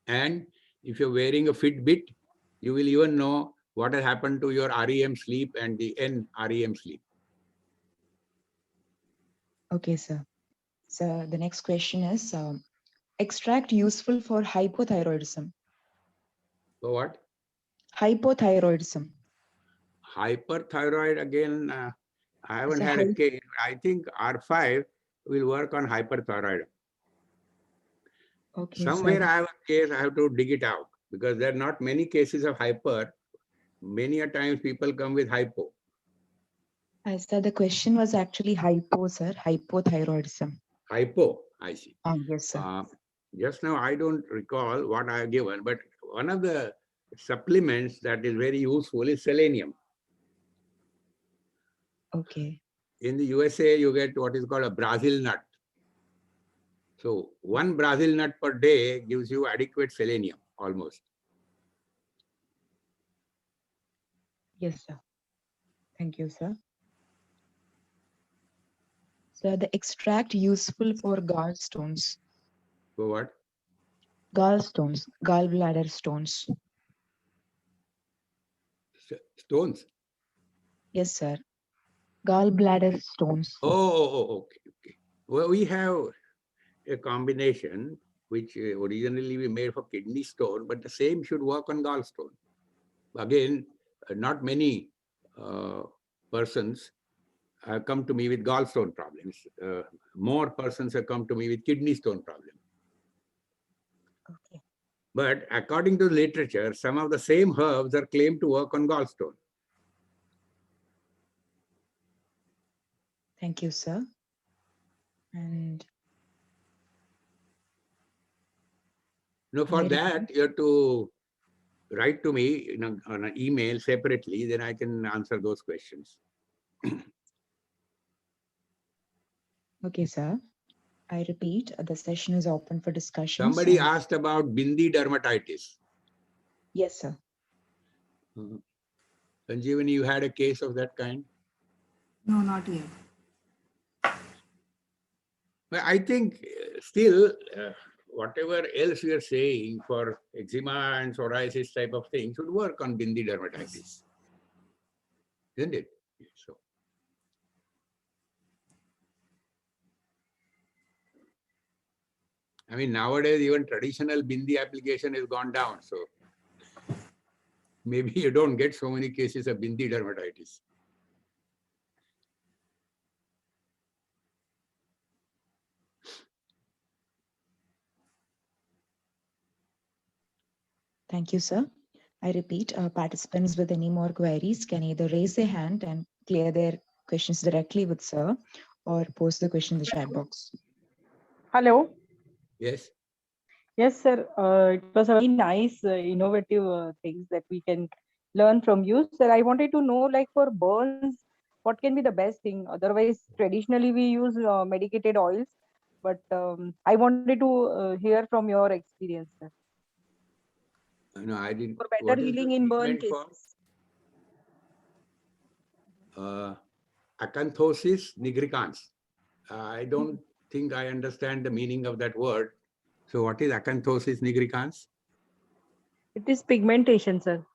And if you're wearing a Fitbit, you will even know what has happened to your REM sleep and the NREM sleep. Okay, sir. So the next question is extract useful for hypothyroidism. So what? Hypothyroidism. Hyperthyroid, again, I haven't So had a how- case. I think R5 will work on hyperthyroid. Okay, Somewhere sir. I have a case, I have to dig it out because there are not many cases of hyper. Many a times people come with hypo. Sir, the question was actually hypo, sir. Hypothyroidism. Hypo, I see. Yes, sir. Just now, I don't recall what I have given, but one of the supplements that is very useful is selenium. Okay. In the USA, you get what is called a Brazil nut. So one Brazil nut per day gives you adequate selenium almost. Yes, sir. Thank you, sir. So the extract useful for gallstones. So what? Gallstones, gallbladder stones. Stones? Yes, sir. Gallbladder stones. Okay, okay. Well, we have a combination which originally we made for kidney stone, but the same should work on gallstone. Again, not many persons have come to me with gallstone problems. More persons have come to me with kidney stone problem. Okay. But according to the literature, some of the same herbs are claimed to work on gallstone. Thank you, sir. And For I that, you have to write to me on an email separately, then I can answer those questions. okay, sir. I repeat, the session is open for discussions. Somebody asked about bindi dermatitis. Yes, sir. Sanjeevani, you had a case of that kind? No, not yet. But I think still, whatever else we are saying for eczema and psoriasis type of thing should work on bindi dermatitis. Isn't it? So. I mean, nowadays, even traditional bindi application has gone down. So maybe you don't get so many cases of bindi dermatitis. Thank you, sir. I repeat, participants with any more queries can either raise their hand and clear their questions directly with sir or post the question in the chat box. Hello. Yes. Yes, sir. It was a very nice, innovative things that we can learn from you, sir. I wanted to know, like for burns, what can be the best thing? Otherwise, traditionally we use medicated oils, but I wanted to hear from your experience, sir. No, I didn't. For better What is the healing in burn treatment for? cases. Acanthosis nigricans. I don't think I understand the meaning of that word. So what is acanthosis nigricans? It is pigmentation, sir.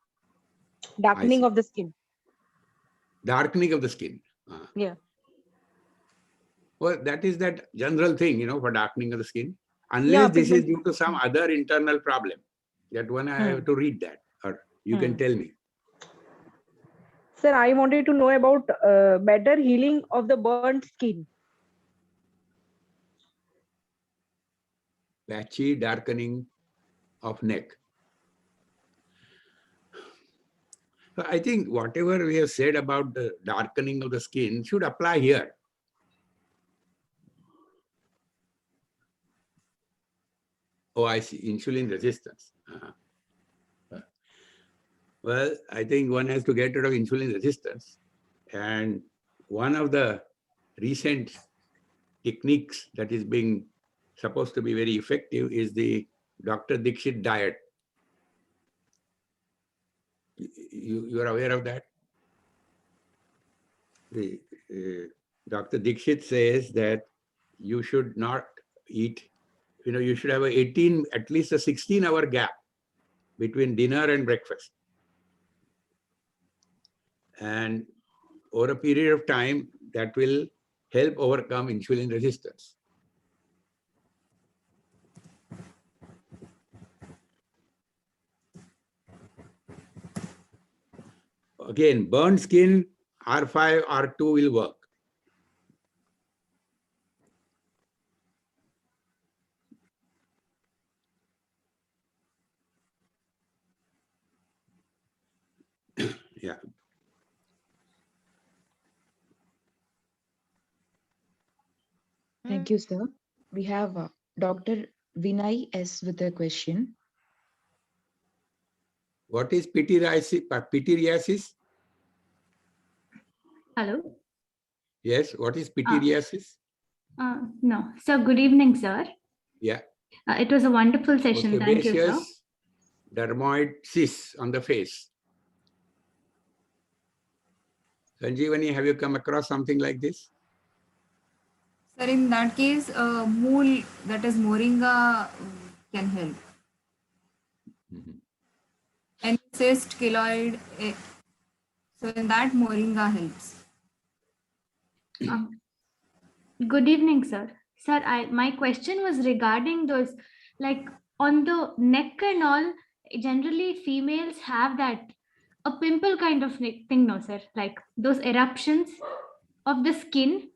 Darkening see. of the skin. Darkening of the skin. Yeah. Well, that is that general thing, for darkening of the skin. Unless Yeah, this is due pigment. to some other internal problem. That one I have to read that, or you can tell me. Sir, I wanted to know about better healing of the burnt skin. Patchy darkening of neck. So I think whatever we have said about the darkening of the skin should apply here. Oh, I see. Insulin resistance. Well, I think one has to get rid of insulin resistance. And one of the recent techniques that is being supposed to be very effective is the Dr. Dixit diet. You are aware of that? Dr. Dixit says that you should not eat, you should have at least a 16-hour gap between dinner and breakfast. And over a period of time, that will help overcome insulin resistance. Again, burned skin, R5, R2 will work. Thank you, sir. We have Dr. Vinay S. with a question. What is pityriasis? Hello. Yes, what is pityriasis? No. Sir, good evening, sir. Yeah. It was a wonderful session. Thank you, sir. Sebaceous dermoid cysts on the face. Sanjeevani, have you come across something like this? Sir, in that case, mool, that is moringa, can help. Mhm. And cyst, keloid, so in that moringa helps. Good evening, sir. Sir, my question was regarding those, like on the neck and all. Generally, females have that a pimple kind of thing, no, sir? Like those eruptions of the skin.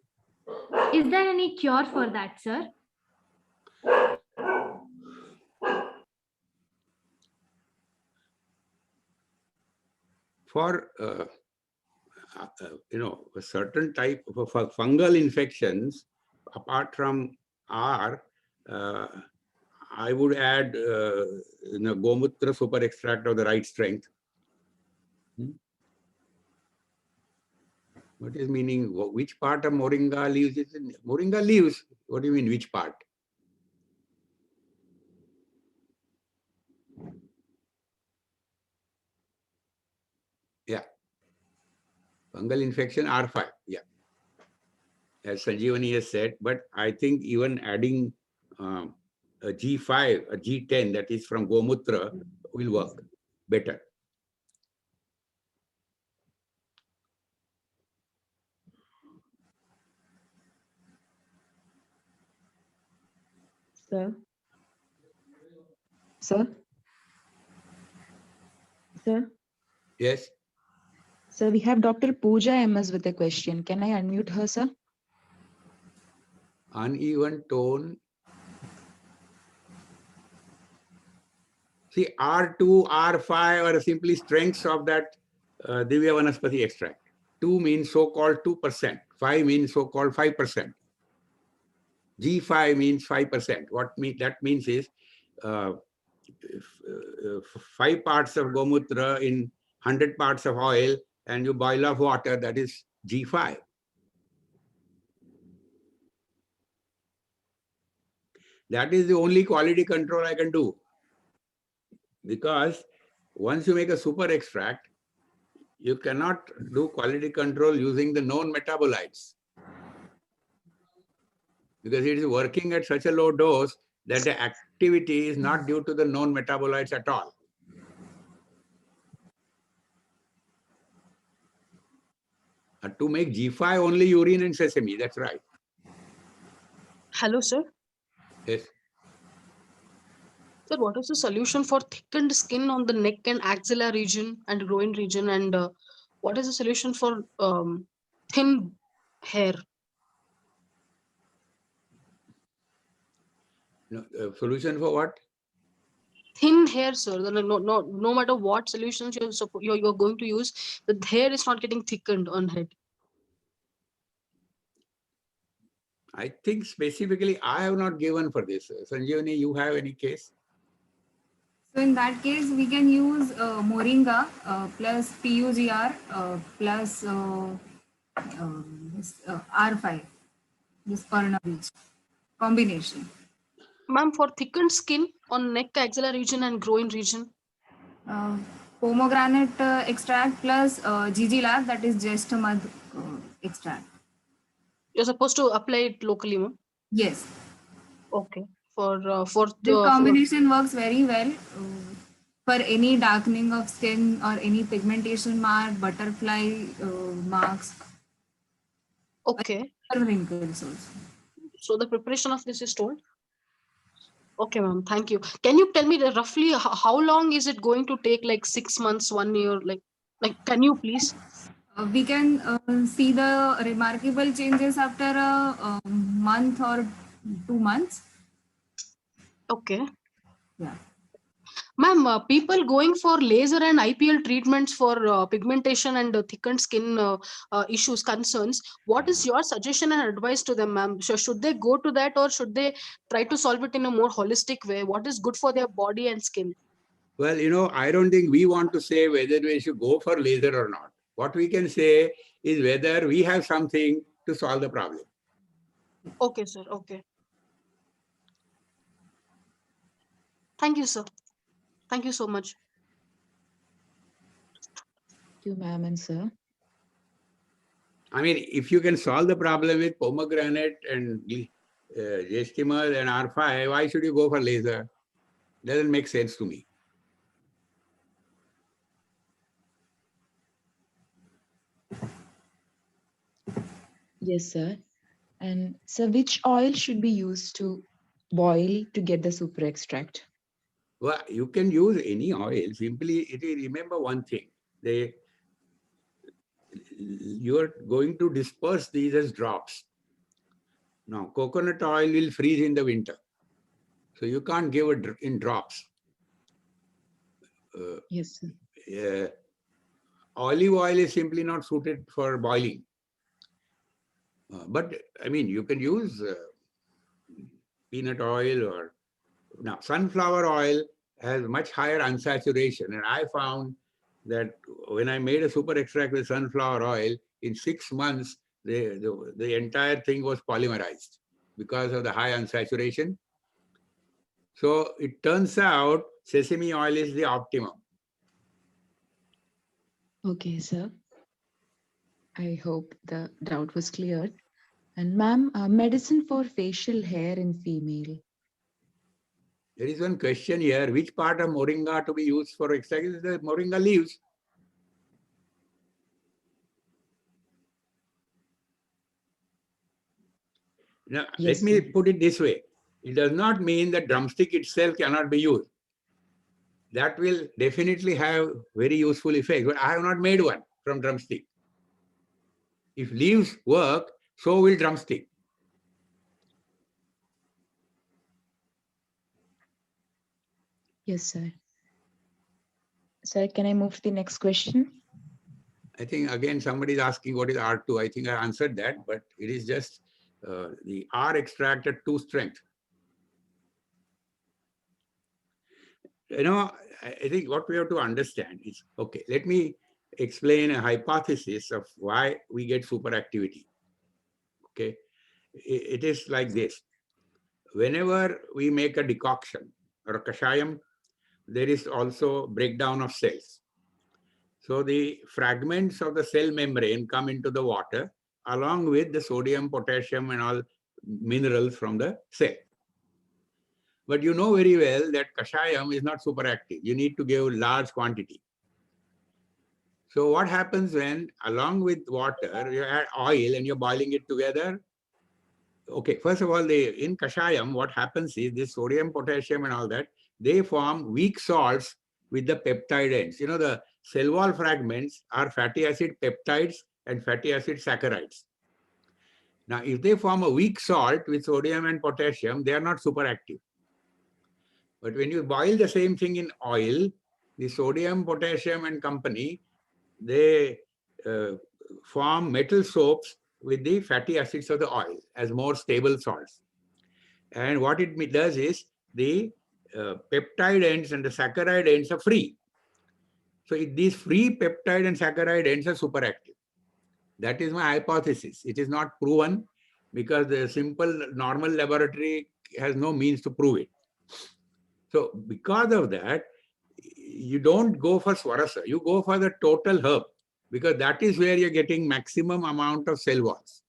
Is there any cure for that, sir? For a certain type of fungal infections, apart from R, I would add Gomutra super extract of the right strength. What is meaning? Which part of moringa leaves is in moringa leaves? What do you mean, which part? Yeah. Fungal infection R5. Yeah. As Sanjeevani has said, but I think even adding a G5, a G10 that is from Gomutra will work better. Sir? Sir? Sir? Yes. Sir, we have Dr. Pooja MS with a question. Can I unmute her, sir? Uneven tone. See, R2, R5 are simply strengths of that Divya Vanaspati extract. 2 means so-called 2%. 5 means so-called 5%. G5 means 5%. What that means is 5 parts of Gomutra in 100 parts of oil, and you boil off water, that is G5. That is the only quality control I can do. Because once you make a super extract, you cannot do quality control using the known metabolites. Because it is working at such a low dose that the activity is not due to the known metabolites at all. To make G5 only urine and sesame, that's right. Hello, sir. Yes. Sir, what is the solution for thickened skin on the neck and axilla region and groin region? And what is the solution for thin hair? No, solution for what? Thin hair, sir. No matter what solutions you're going to use, the hair is not getting thickened on head. I think specifically I have not given for this. Sanjeevani, you have any case? So in that case, we can use moringa plus PUGR plus this, R5, this Parna bleach combination. Ma'am, for thickened skin on neck, axilla region and groin region? Pomegranate extract plus GG lab, that is just a mud extract. You're supposed to apply it locally, ma'am? Yes. Okay. This combination works very well for any darkening of skin or any pigmentation mark, butterfly marks. Okay. Wrinkles also. So the preparation of this is told? Okay, ma'am. Thank you. Can you tell me roughly how long is it going to take? Like 6 months, 1 year? Like, can you please? We can see the remarkable changes after a month or 2 months. Okay. Yeah. Ma'am, people going for laser and IPL treatments for pigmentation and thickened skin issues, concerns, what is your suggestion and advice to them, ma'am? Should they go to that, or should they try to solve it in a more holistic way? What is good for their body and skin? Well, I don't think we want to say whether we should go for laser or not. What we can say is whether we have something to solve the problem. Okay, sir. Okay. Thank you, sir. Thank you so much. Thank you, ma'am and sir. I mean, if you can solve the problem with pomegranate and Gestimal and R5, why should you go for laser? Doesn't make sense to me. Yes, sir. And sir, which oil should be used to boil to get the super extract? Well, you can use any oil. Simply, remember one thing. You are going to disperse these as drops. Now, coconut oil will freeze in the winter. So you can't give it in drops. Yes, sir. Olive oil is simply not suited for boiling. But I mean, you can use peanut oil or now sunflower oil has much higher unsaturation. And I found that when I made a super extract with sunflower oil, in 6 months, the entire thing was polymerized because of the high unsaturation. So it turns out sesame oil is the optimum. Okay, sir. I hope the doubt was cleared. And ma'am, medicine for facial hair in female. There is one question here, which part of moringa to be used for extract? Is the moringa leaves. Now, Yes, let me sir. put it this way. It does not mean that drumstick itself cannot be used. That will definitely have very useful effect, but I have not made one from drumstick. If leaves work, so will drumstick. Yes, sir. Sir, can I move to the next question? I think again somebody is asking what is R2. I think I answered that, but it is just the R extract at 2 strength. I think what we have to understand is, okay, let me explain a hypothesis of why we get superactivity. Okay, it is like this. Whenever we make a decoction or a kashayam, there is also breakdown of cells. So the fragments of the cell membrane come into the water along with the sodium, potassium, and all minerals from the cell. But you know very well that kashayam is not superactive. You need to give large quantity. So what happens when, along with water, you add oil and you're boiling it together? Okay, first of all, in kashayam, what happens is this sodium, potassium, and all that, they form weak salts with the peptide ends. The cell wall fragments are fatty acid peptides and fatty acid saccharides. Now, if they form a weak salt with sodium and potassium, they are not superactive. But when you boil the same thing in oil, the sodium, potassium, and company, they form metal soaps with the fatty acids of the oil as more stable salts. And what it does is the peptide ends and the saccharide ends are free. So these free peptide and saccharide ends are superactive. That is my hypothesis. It is not proven because the simple normal laboratory has no means to prove it. So because of that, you don't go for swarasa, you go for the total herb, because that is where you're getting maximum amount of cell walls.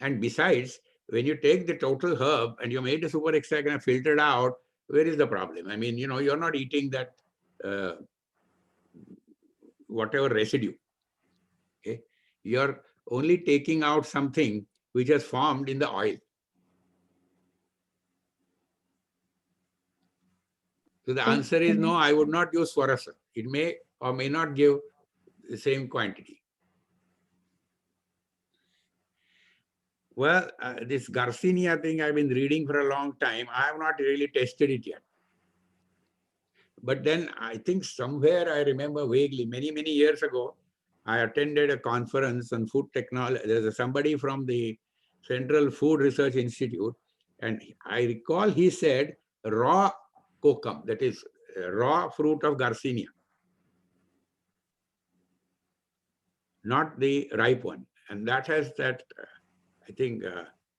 And besides, when you take the total herb and you made a super extract and filtered out, where is the problem? I mean, you're not eating that whatever residue. Okay, you're only taking out something which has formed in the oil. So the answer is no, I would not use swarasa. It may or may not give the same quantity. Well, this Garcinia thing I've been reading for a long time. I have not really tested it yet. But then I think somewhere I remember vaguely, many years ago, I attended a conference on food technology. There's somebody from the Central Food Research Institute, and I recall he said raw kokum, that is raw fruit of Garcinia, not the ripe one. And that has that, I think,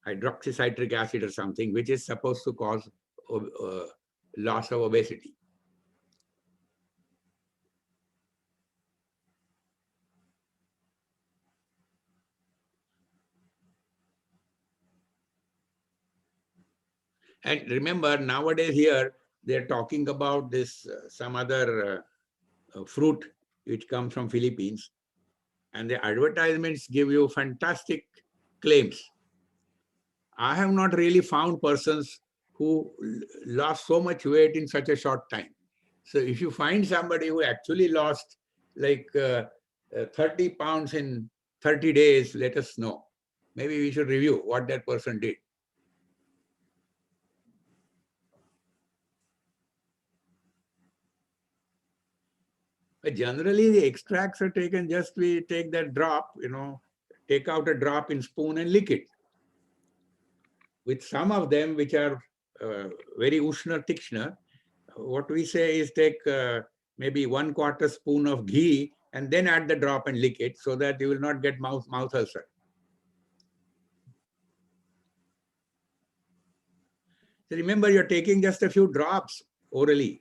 hydroxycitric acid or something, which is supposed to cause loss of obesity. And remember, nowadays here, they're talking about this, some other fruit which comes from Philippines. And the advertisements give you fantastic claims. I have not really found persons who lost so much weight in such a short time. So if you find somebody who actually lost like 30 pounds in 30 days, let us know. Maybe we should review what that person did. But generally, the extracts are taken just, we take that drop, take out a drop in spoon and lick it. With some of them, which are very Ushna Tikshna, what we say is take maybe 1/4 spoon of ghee and then add the drop and lick it so that you will not get mouth ulcer. So remember, you're taking just a few drops orally,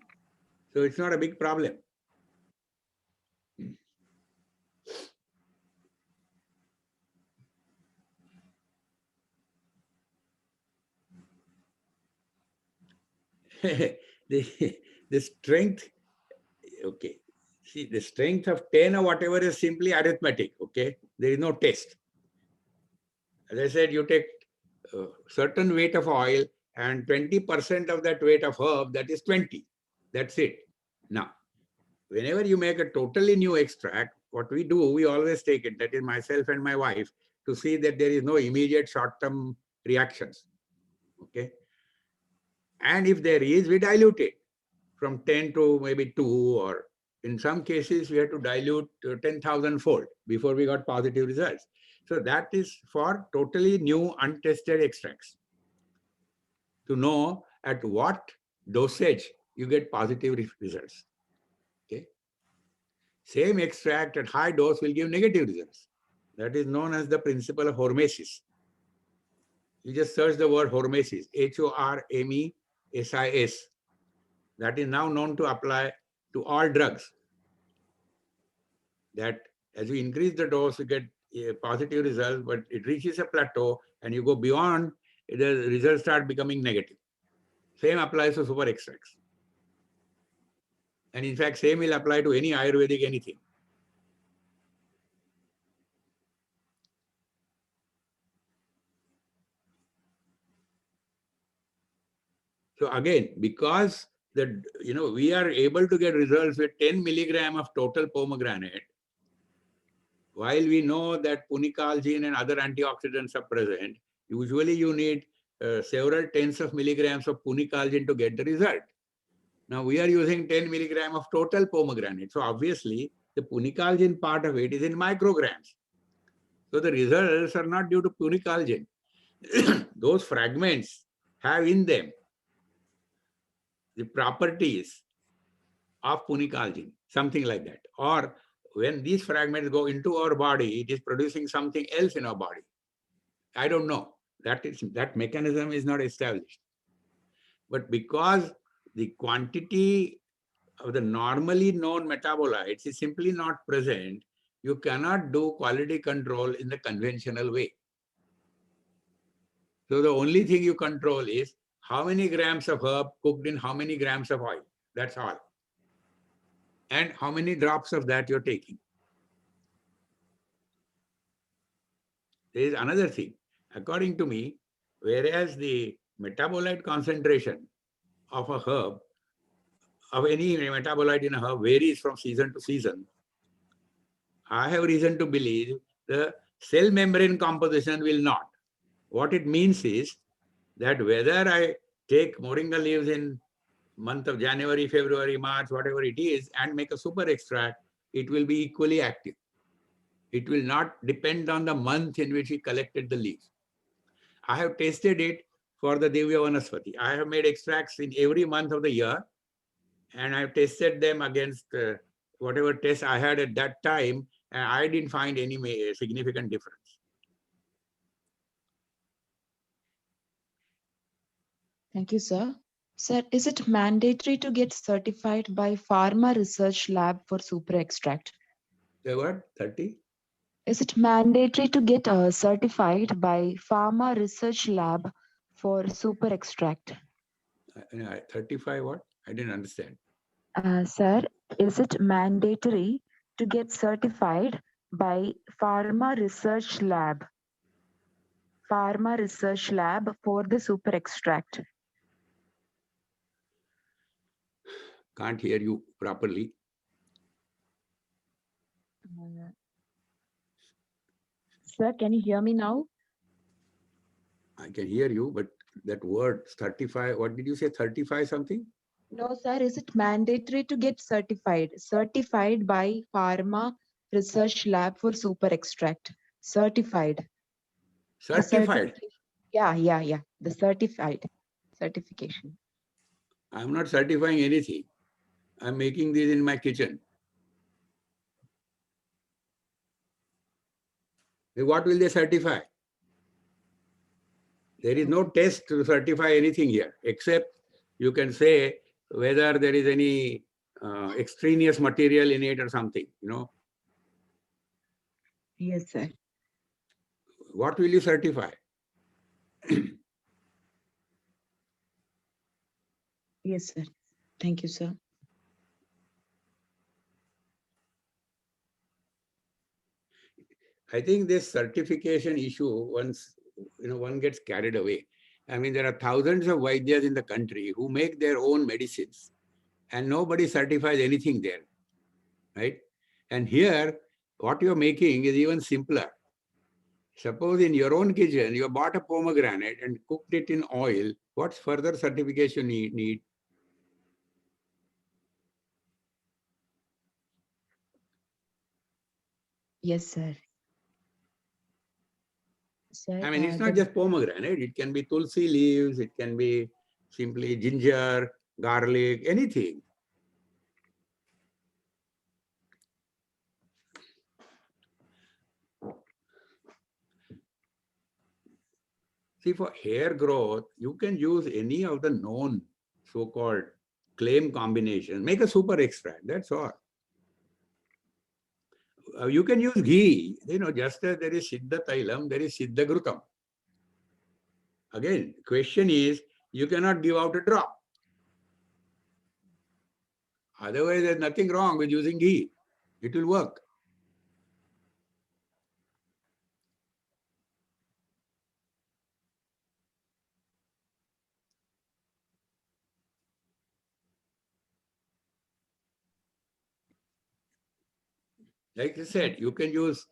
so it's not a big problem. the strength, okay. See, the strength of 10 or whatever is simply arithmetic, okay? There is no test. As I said, you take a certain weight of oil and 20% of that weight of herb, that is 20. That's it. Now, whenever you make a totally new extract, what we do, we always take it, that is myself and my wife, to see that there is no immediate short-term reactions, okay? And if there is, we dilute it from 10 to maybe 2, or in some cases, we had to dilute 10,000 fold before we got positive results. So that is for totally new, untested extracts, to know at what dosage you get positive results. Okay. Same extract at high dose will give negative results. That is known as the principle of hormesis. You just search the word hormesis, HORMESIS. That is now known to apply to all drugs. That as we increase the dose, you get a positive result, but it reaches a plateau and you go beyond, the results start becoming negative. Same applies to super extracts. And in fact, same will apply to any Ayurvedic anything. So again, because we are able to get results with 10 milligram of total pomegranate, while we know that punicalgin and other antioxidants are present, usually you need several tens of milligrams of punicalgin to get the result. Now we are using 10 milligram of total pomegranate. So obviously the punicalgin part of it is in micrograms. So the results are not due to punicalgin. Those fragments have in them the properties of punicalgin, something like that. Or when these fragments go into our body, it is producing something else in our body. I don't know. That mechanism is not established. But because the quantity of the normally known metabolites is simply not present, you cannot do quality control in the conventional way. So the only thing you control is how many grams of herb cooked in how many grams of oil. That's all. And how many drops of that you're taking. There is another thing. According to me, whereas the metabolite concentration of a herb, of any metabolite in a herb, varies from season to season, I have reason to believe the cell membrane composition will not. What it means is that whether I take moringa leaves in month of January, February, March, whatever it is, and make a super extract, it will be equally active. It will not depend on the month in which we collected the leaves. I have tested it for the Divya Vanaspati. I have made extracts in every month of the year, and I've tested them against whatever test I had at that time, and I didn't find any significant difference. Thank you, sir. Sir, is it mandatory to get certified by Pharma Research Lab for super extract? The what? 30? Is it mandatory to get certified by Pharma Research Lab for super extract? 35 what? I didn't understand. Sir, is it mandatory to get certified by Pharma Research Lab? Pharma Research Lab for the super extract. Can't hear you properly. Sir, can you hear me now? I can hear you, but that word 35, what did you say? 35 something? No, sir. Is it mandatory to get certified? Certified by Pharma Research Lab for super extract. Certified. The Certified. Yeah. The certified certification. I'm not certifying anything. I'm making these in my kitchen. What will they certify? There is no test to certify anything here, except you can say whether there is any extraneous material in it or something, you know. Yes, sir. What will you certify? Yes, sir. Thank you, sir. I think this certification issue, once one gets carried away. I mean, there are thousands of Vaidyas in the country who make their own medicines, and nobody certifies anything there, right? And here, what you're making is even simpler. Suppose in your own kitchen, you bought a pomegranate and cooked it in oil, what's further certification need? Yes, sir. Sir, I mean, it's not just pomegranate. It can be tulsi leaves. It can be simply ginger, garlic, anything. See, for hair growth, you can use any of the known so-called claim combinations. Make a super extract, that's all. You can use ghee, just as there is Siddha Tailam, there is Siddha Grutam. Again, question is, you cannot give out a drop. Otherwise, there's nothing wrong with using ghee. It will work. Like I said, you can use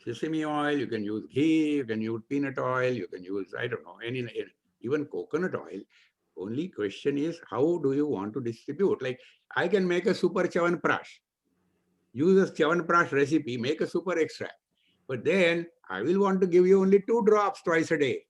sesame oil, you can use ghee, you can use peanut oil, you can use, I don't know, even coconut oil. Only question is, how do you want to distribute? Like, I can make a super Chawanprash. Use a Chawanprash recipe, make a super extract. But then, I will want to give you only 2 drops twice a day.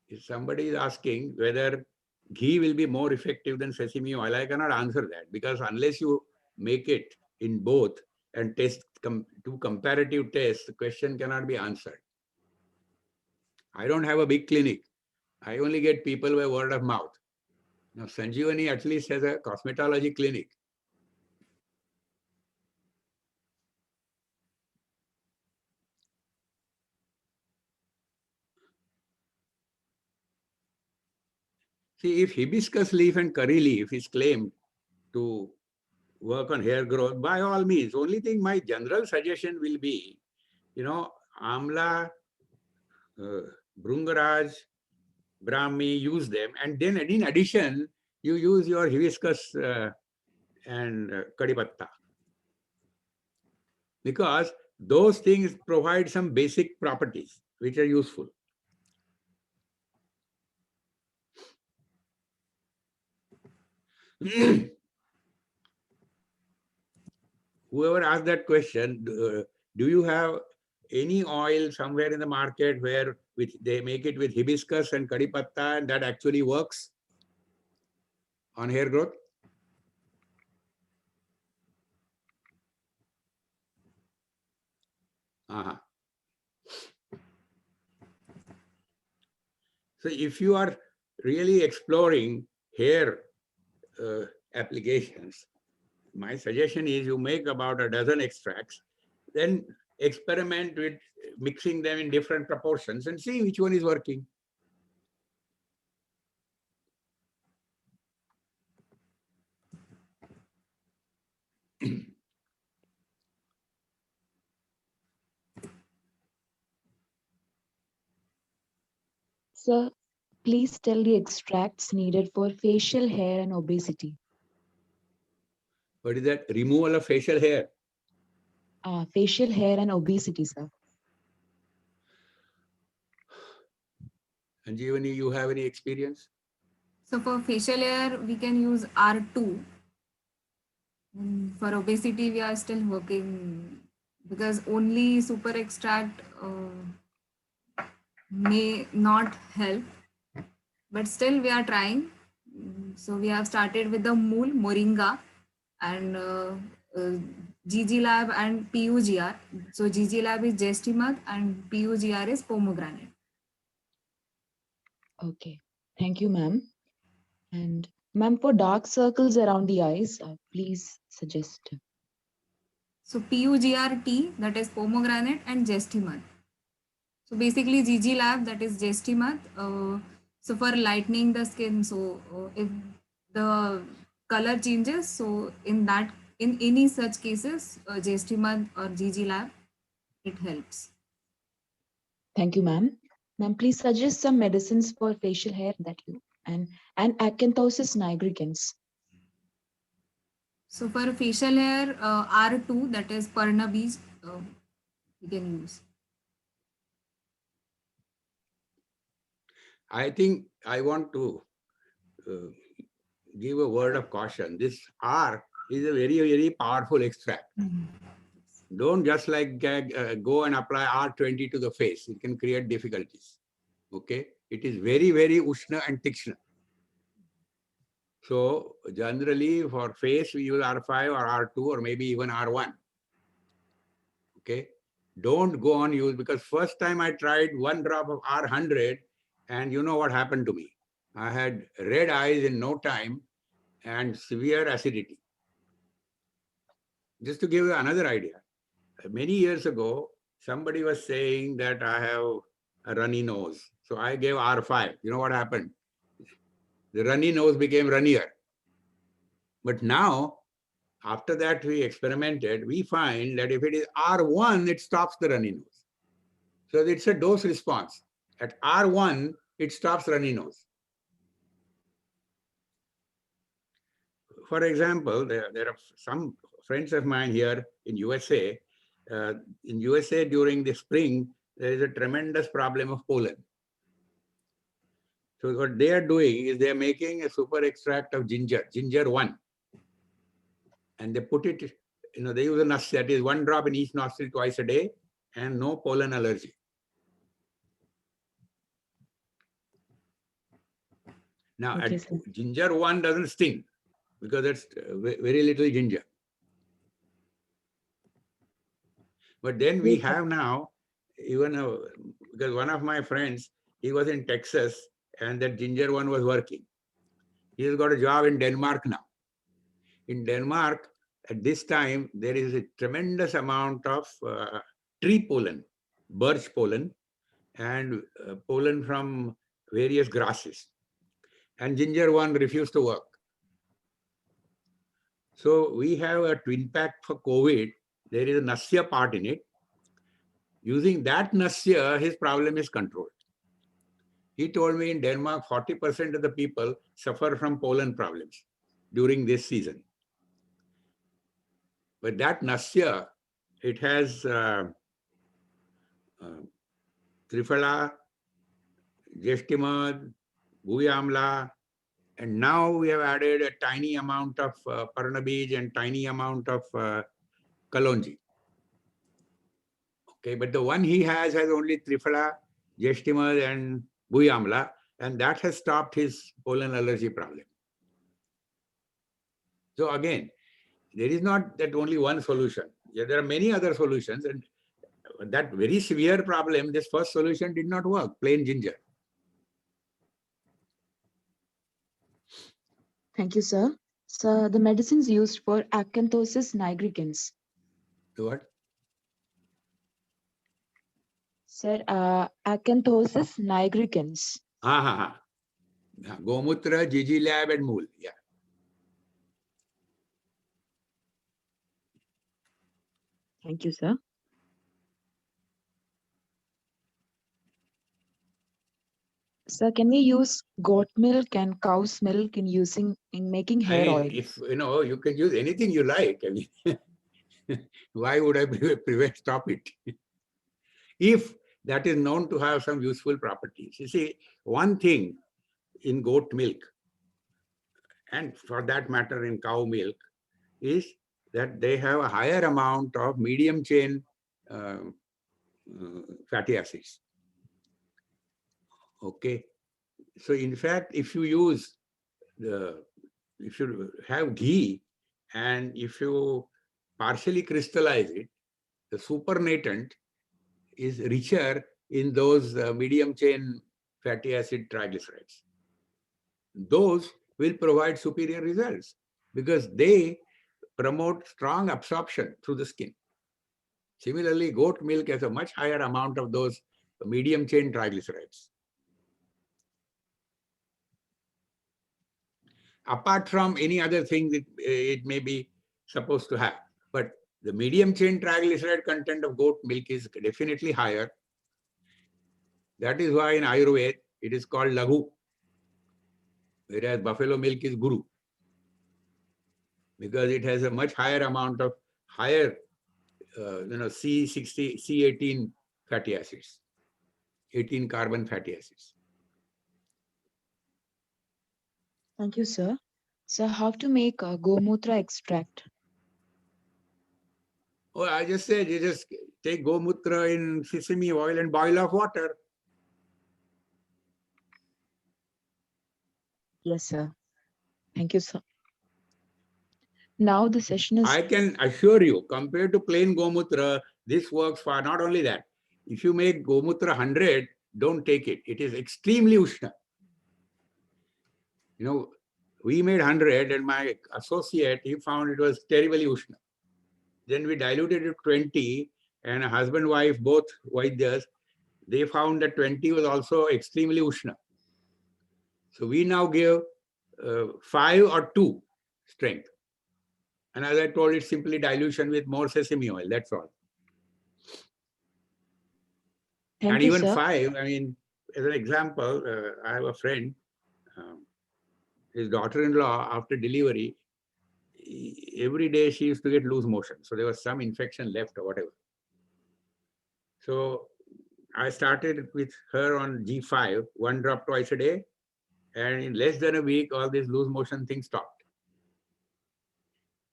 If somebody is asking whether ghee will be more effective than sesame oil, I cannot answer that, because unless you make it in both and do comparative tests, the question cannot be answered. I don't have a big clinic. I only get people by word of mouth. Now, Sanjeevani at least has a cosmetology clinic. See, if hibiscus leaf and curry leaf is claimed to work on hair growth, by all means. Only thing, my general suggestion will be, amla, Brungaraj, Brahmi, use them. And then in addition, you use your hibiscus and kadipatta. because those things provide some basic properties which are useful. Whoever asked that question, do you have any oil somewhere in the market where they make it with hibiscus and kari patta and that actually works on hair growth? Uh-huh. So if you are really exploring hair applications, my suggestion is you make about a dozen extracts, then experiment with mixing them in different proportions and see which one is working. Sir, please tell the extracts needed for facial hair and obesity. What is that? Removal of facial hair. Facial hair and obesity, sir. Sanjeevani, you have any experience? So for facial hair, we can use R2. For obesity, we are still working because only super extract may not help, but still we are trying. So we have started with the mool, moringa, and GG Lab and PUGR. So GG Lab is Jestimad and PUGR is pomegranate. Okay. Thank you, ma'am. And ma'am, for dark circles around the eyes, please suggest. So PUGR-T, that is pomegranate, and Jestimad. So basically GG Lab, that is Jestimad. So for lightening the skin, so if the color changes, so in any such cases, Jestimad or GG Lab, it helps. Thank you, ma'am. Ma'am, please suggest some medicines for facial hair that you and acanthosis nigricans. So for facial hair, R2, that is Parna Beej, you can use. I think I want to give a word of caution. This R is a very, very powerful extract. Don't just like go and apply R20 to the face. It can create difficulties. Okay? It is very, very Ushna and Tikshna. So generally for face, we use R5 or R2 or maybe even R1. Okay? Don't go on use, because first time I tried 1 drop of R100 and you know what happened to me. I had red eyes in no time and severe acidity. Just to give you another idea, many years ago, somebody was saying that I have a runny nose. So I gave R5. You know what happened? The runny nose became runnier. But now, after that we experimented, we find that if it is R1, it stops the runny nose. So it's a dose response. At R1, it stops runny nose. For example, there are some friends of mine here in USA. In USA during the spring, there is a tremendous problem of pollen. So what they are doing is they are making a super extract of ginger, ginger 1. And they put it, they use a nostril, that is 1 drop in each nostril twice a day and no pollen allergy. Now, Okay, ginger 1 doesn't sting because that's very little ginger. But then we have now, even because one of my friends, he was in Texas and that ginger 1 was working. He has got a job in Denmark now. In Denmark, at this time, there is a tremendous amount of tree pollen, birch pollen, and pollen from various grasses. And ginger 1 refused to work. So we have a twin pack for COVID. There is a Nasya part in it. Using that Nasya, his problem is controlled. He told me in Denmark, 40% of the people suffer from pollen problems during this season. But that Nasya it has Triphala, Jeshtimad, Buyamla, and now we have added a tiny amount of Parnabij and tiny amount of Kalonji. Okay, but the one he has only Triphala, Jeshtimad, and Buyamla, and that has stopped his pollen allergy problem. So again, there is not that only one solution. Yeah, there are many other solutions, and that very severe problem, this first solution did not work, plain ginger. Thank you, sir. Sir, the medicines used for acanthosis nigricans. What? Sir, acanthosis nigricans. Gomutra, Gigi Lab, and Mool. Yeah. Thank you, sir. Sir, can we use goat milk and cow's milk in making hair oil? If you can use anything you like. I mean, why would I stop it? If that is known to have some useful properties. You see, one thing in goat milk, and for that matter in cow milk, is that they have a higher amount of medium chain fatty acids. Okay. So in fact, if you have ghee and if you partially crystallize it, the supernatant is richer in those medium chain fatty acid triglycerides. Those will provide superior results because they promote strong absorption through the skin. Similarly, goat milk has a much higher amount of those medium chain triglycerides. Apart from any other thing that it may be supposed to have. But the medium chain triglyceride content of goat milk is definitely higher. That is why in Ayurveda, it is called Laghu, whereas buffalo milk is Guru, because it has a much higher amount of higher C60, C18 fatty acids, 18 carbon fatty acids. Thank you, sir. Sir, how to make a gomutra extract? Oh, I just said you just take gomutra in sesame oil and boil off water. Yes, sir. Thank you, sir. Now the session is... I can assure you, compared to plain gomutra, this works for not only that. If you make gomutra 100, don't take it. It is extremely ushna. We made 100 and my associate, he found it was terribly ushna. Then we diluted it to 20 and a husband, wife, both Vaidyas, they found that 20 was also extremely ushna. So we now give 5 or 2 strength. And as I told, it's simply dilution with more sesame oil, that's all. Thank and you, even sir. 5, I mean, as an example, I have a friend, his daughter-in-law, after delivery, every day she used to get loose motion. So there was some infection left or whatever. So I started with her on G5, 1 drop twice a day. And in less than a week, all this loose motion thing stopped.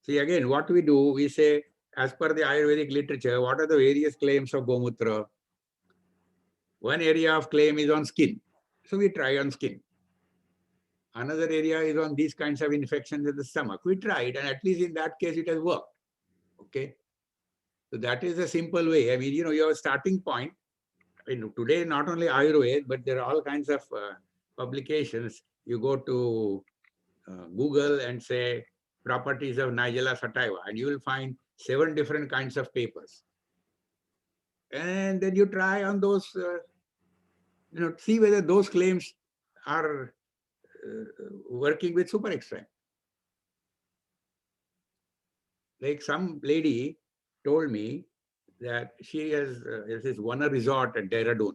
See, again, what we do, we say, as per the Ayurvedic literature, what are the various claims of Gomutra? One area of claim is on skin. So we try on skin. Another area is on these kinds of infections in the stomach. We tried, and at least in that case, it has worked. Okay. So that is a simple way. I mean, your starting point. I mean, today, not only Ayurveda, but there are all kinds of publications. You go to Google and say properties of Nigella sativa, and you will find 7 different kinds of papers. And then you try on those, see whether those claims are working with super extract. Like some lady told me that she has this Vana resort at Dehradun.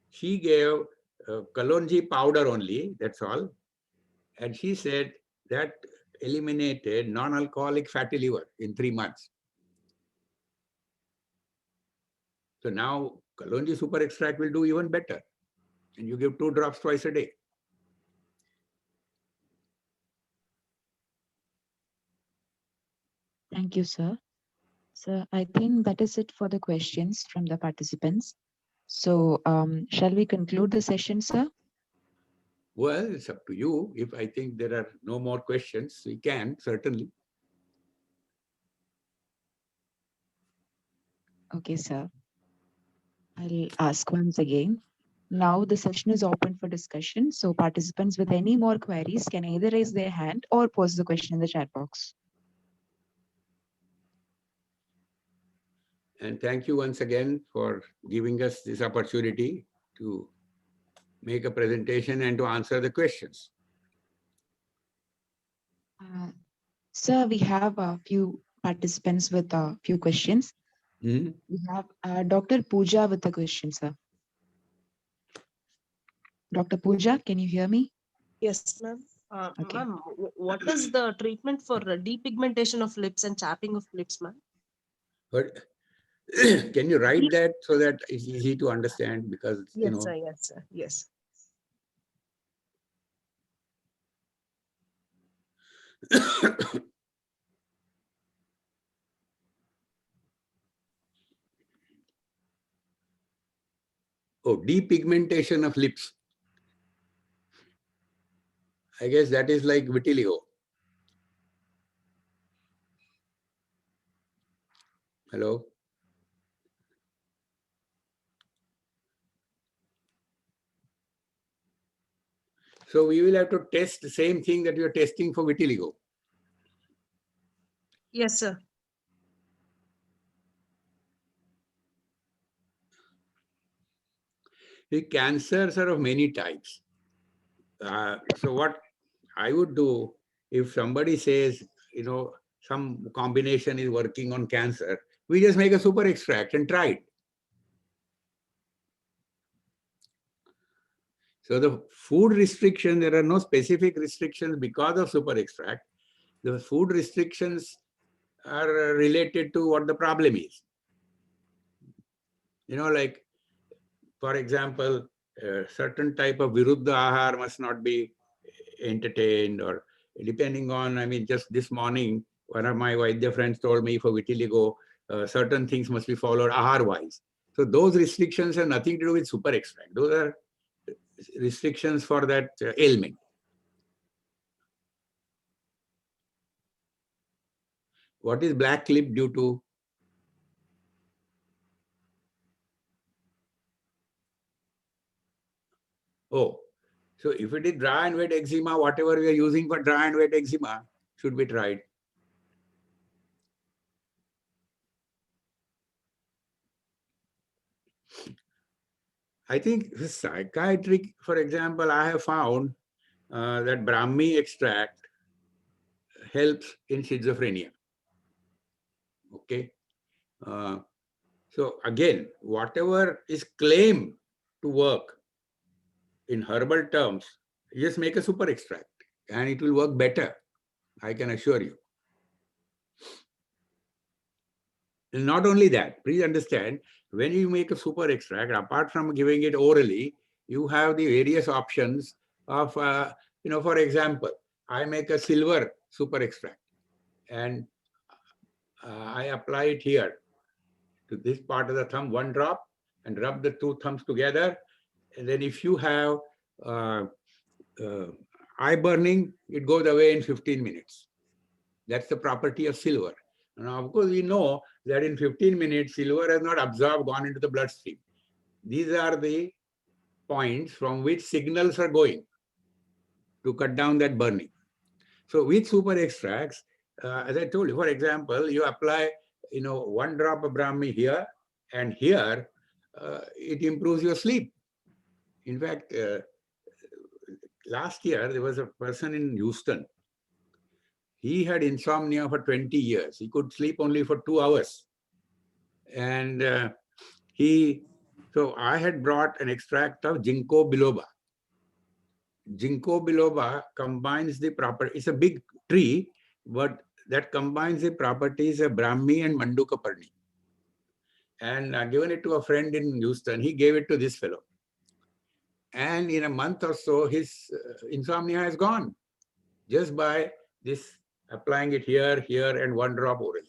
She gave Kalonji powder only, that's all. And she said that eliminated non-alcoholic fatty liver in 3 months. So now Kalonji super extract will do even better. And you give 2 drops twice a day. Thank you, sir. So I think that is it for the questions from the participants. So shall we conclude the session, sir? Well, it's up to you. If I think there are no more questions, we can certainly. Okay, sir. I'll ask once again. Now the session is open for discussion. So participants with any more queries can either raise their hand or post the question in the chat box. And thank you once again for giving us this opportunity to make a presentation and to answer the questions. Sir, we have a few participants with a few questions. Mhm. We have Dr. Pooja with a question, sir. Dr. Pooja, can you hear me? Yes, ma'am. Okay. Ma'am, what is the treatment for depigmentation of lips and chapping of lips, ma'am? But can you write that so that it's easy to understand? Because, you Yes, know, sir. Yes, sir. Yes. oh, depigmentation of lips. I guess that is like vitiligo. Hello? So we will have to test the same thing that we are testing for vitiligo. Yes, sir. The cancers are of many types. So what I would do, if somebody says, you know, some combination is working on cancer, we just make a super extract and try it. So the food restriction, there are no specific restrictions because of super extract. The food restrictions are related to what the problem is. You know, like, for example, a certain type of viruddha ahar must not be entertained, or depending on, I mean, just this morning, one of my Vaidya friends told me for vitiligo, certain things must be followed ahar-wise. So those restrictions have nothing to do with super extract. Those are restrictions for that ailment. What is black lip due to? Oh, so if it is dry and wet eczema, whatever we are using for dry and wet eczema should be tried. I think psychiatric, for example, I have found that Brahmi extract helps in schizophrenia. Okay. So again, whatever is claimed to work in herbal terms, just make a super extract and it will work better. I can assure you. And not only that, please understand, when you make a super extract, apart from giving it orally, you have the various options of, you know, for example, I make a silver super extract and I apply it here to this part of the thumb, 1 drop, and rub the 2 thumbs together. And then if you have eye burning, it goes away in 15 minutes. That's the property of silver. Now, of course, we know that in 15 minutes, silver has not absorbed, gone into the bloodstream. These are the points from which signals are going to cut down that burning. So with super extracts, as I told you, for example, you apply, you know, 1 drop of Brahmi here and here, it improves your sleep. In fact, last year, there was a person in Houston. He had insomnia for 20 years. He could sleep only for 2 hours. And so I had brought an extract of Ginkgo biloba. Ginkgo biloba combines the property, it's a big tree, but that combines the properties of Brahmi and Mandukaparni. and given it to a friend in Houston. He gave it to this fellow. And in a month or so, his insomnia has gone just by this applying it here, here, and one drop orally.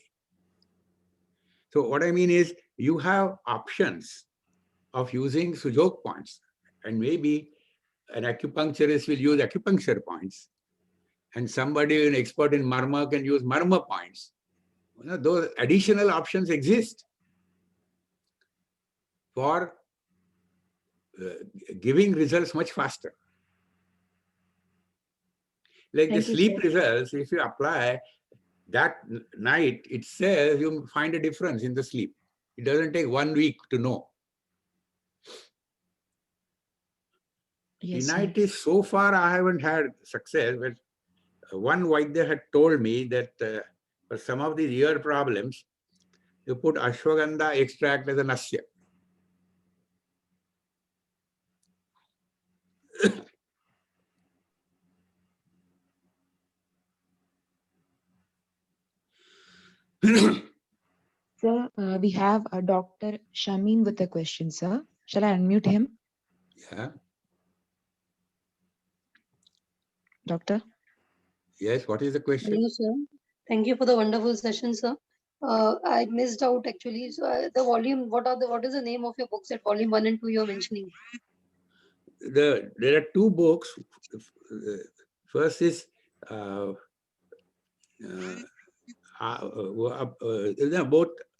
So what I mean is you have options of using sujok points, and maybe an acupuncturist will use acupuncture points, and somebody, an expert in marma, can use marma points. Those additional options exist for giving results much faster. Like the Thank you, sleep sir. results, if you apply that night itself, you find a difference in the sleep. It doesn't take 1 week to know. Yes, sir. Tinnitus, so far I haven't had success, but one Vaidya had told me that for some of these ear problems, you put ashwagandha extract as a nasya. Sir, we have a Dr. Shamin with a question, sir. Shall I unmute him? Yeah. Doctor? Yes, what is the question? Hello, sir. Thank you for the wonderful session, sir. I missed out actually. So the volume, what is the name of your books at volume 1 and 2 you're mentioning? There are two books. First is both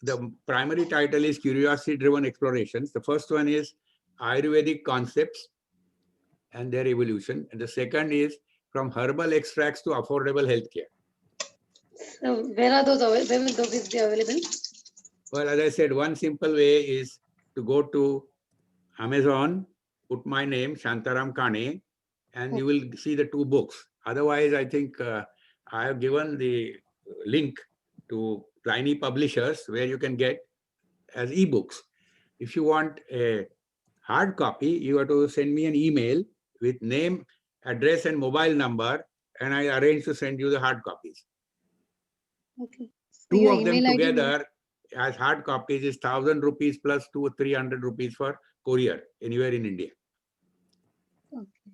the primary title is Curiosity Driven Explorations. The first one is Ayurvedic Concepts and Their Evolution. And the second is From Herbal Extracts to Affordable Healthcare. So where are those available? Where will those be available? Well, as I said, one simple way is to go to Amazon, put my name, Shantaram Kane, and you will see the two books. Otherwise, I think I have given the link to Pliny Publishers where you can get as ebooks. If you want a hard copy, you have to send me an email with name, address, and mobile number, and I arrange to send you the hard copies. Okay. So Two your of them email ID together as hard copies is 1,000 rupees plus 200 or 300 rupees for courier anywhere in India. Okay.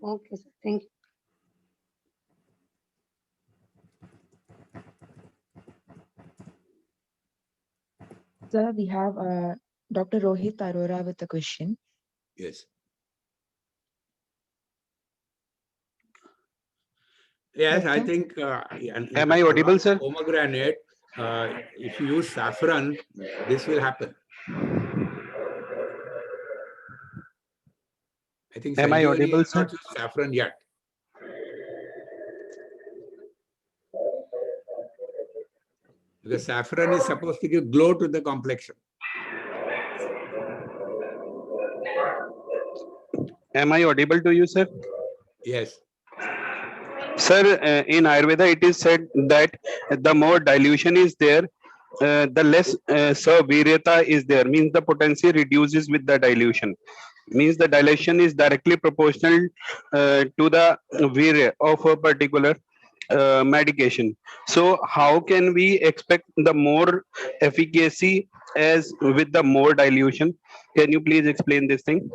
Okay, sir. Thank you. Sir, we have Dr. Rohit Arora with a question. Yes. Yes, I Doctor? think. Am I audible, sir? Pomegranate, if you use saffron, this will happen. I think Am I Sanjeevani audible, has sir? not used saffron yet. Because saffron is supposed to give glow to the complexion. Am I audible to you, sir? Yes. Sir, in Ayurveda, it is said that the more dilution is there, the less virata is there. Means the potency reduces with the dilution. Means the dilation is directly proportional to the virya of a particular medication. So how can we expect the more efficacy as with the more dilution? Can you please explain this thing?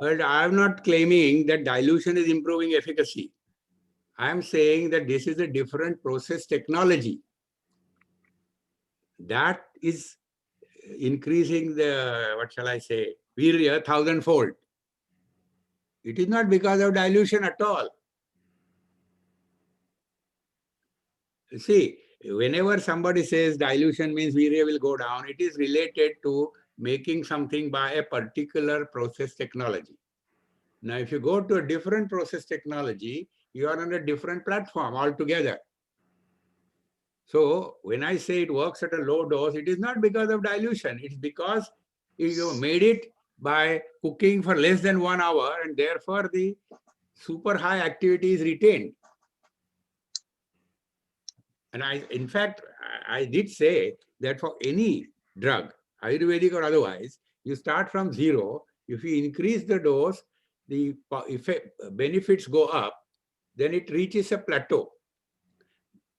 But I am not claiming that dilution is improving efficacy. I am saying that this is a different process technology that is increasing the, what shall I say, virya 1,000-fold. It is not because of dilution at all. See, whenever somebody says dilution means virya will go down, it is related to making something by a particular process technology. Now, if you go to a different process technology, you are on a different platform altogether. So when I say it works at a low dose, it is not because of dilution. It's because you made it by cooking for less than 1 hour, and therefore the super high activity is retained. And in fact, I did say that for any drug, Ayurvedic or otherwise, you start from 0. If you increase the dose, the benefits go up, then it reaches a plateau.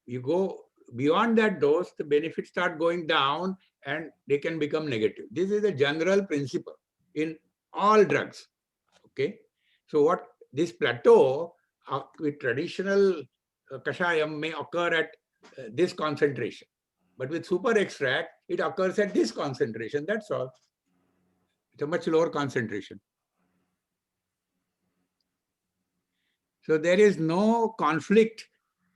You go beyond that dose, the benefits start going down, and they can become negative. This is the general principle in all drugs. Okay. So what this plateau with traditional kashayam may occur at this concentration, but with super extract, it occurs at this concentration. That's all. It's a much lower concentration. So there is no conflict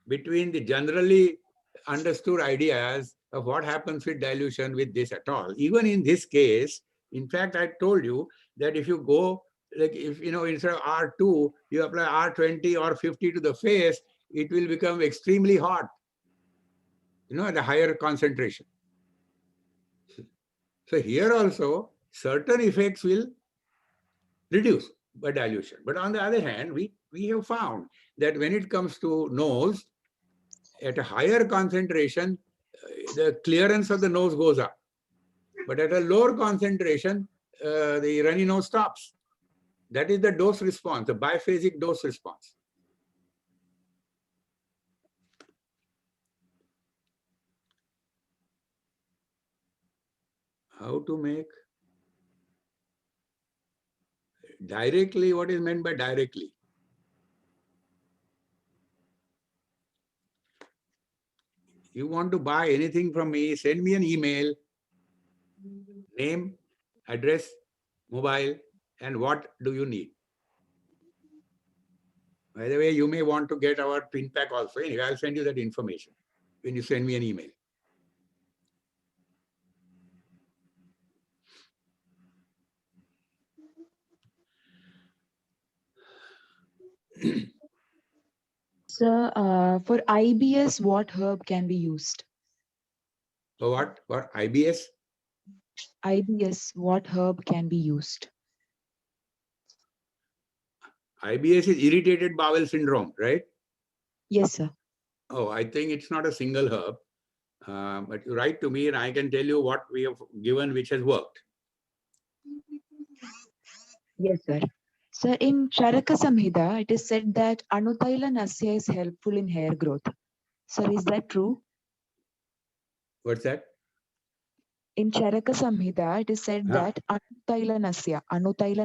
between the generally understood ideas of what happens with dilution with this at all. Even in this case, in fact, I told you that if you go, like if you know, instead of R2, you apply R20 or 50 to the face, it will become extremely hot, you know, at a higher concentration. So here also, certain effects will reduce by dilution. But on the other hand, we have found that when it comes to nose, at a higher concentration, the clearance of the nose goes up. But at a lower concentration, the runny nose stops. That is the dose response, the biphasic dose response. How to make directly? What is meant by directly? You want to buy anything from me, send me an email, name, address, mobile, and what do you need? By the way, you may want to get our pin pack also. Anyway, I'll send you that information when you send me an email. Sir, for IBS, what herb can be used? For what? For IBS? IBS, what herb can be used? IBS is irritated bowel syndrome, right? Yes, sir. Oh, I think it's not a single herb. But you write to me and I can tell you what we have given which has worked. Yes, sir. Sir, in Charaka Samhita, it is said that Anutaila Nasya is helpful in hair growth. Sir, is that true? What's that? In Charaka Samhita, it is said that Anutaila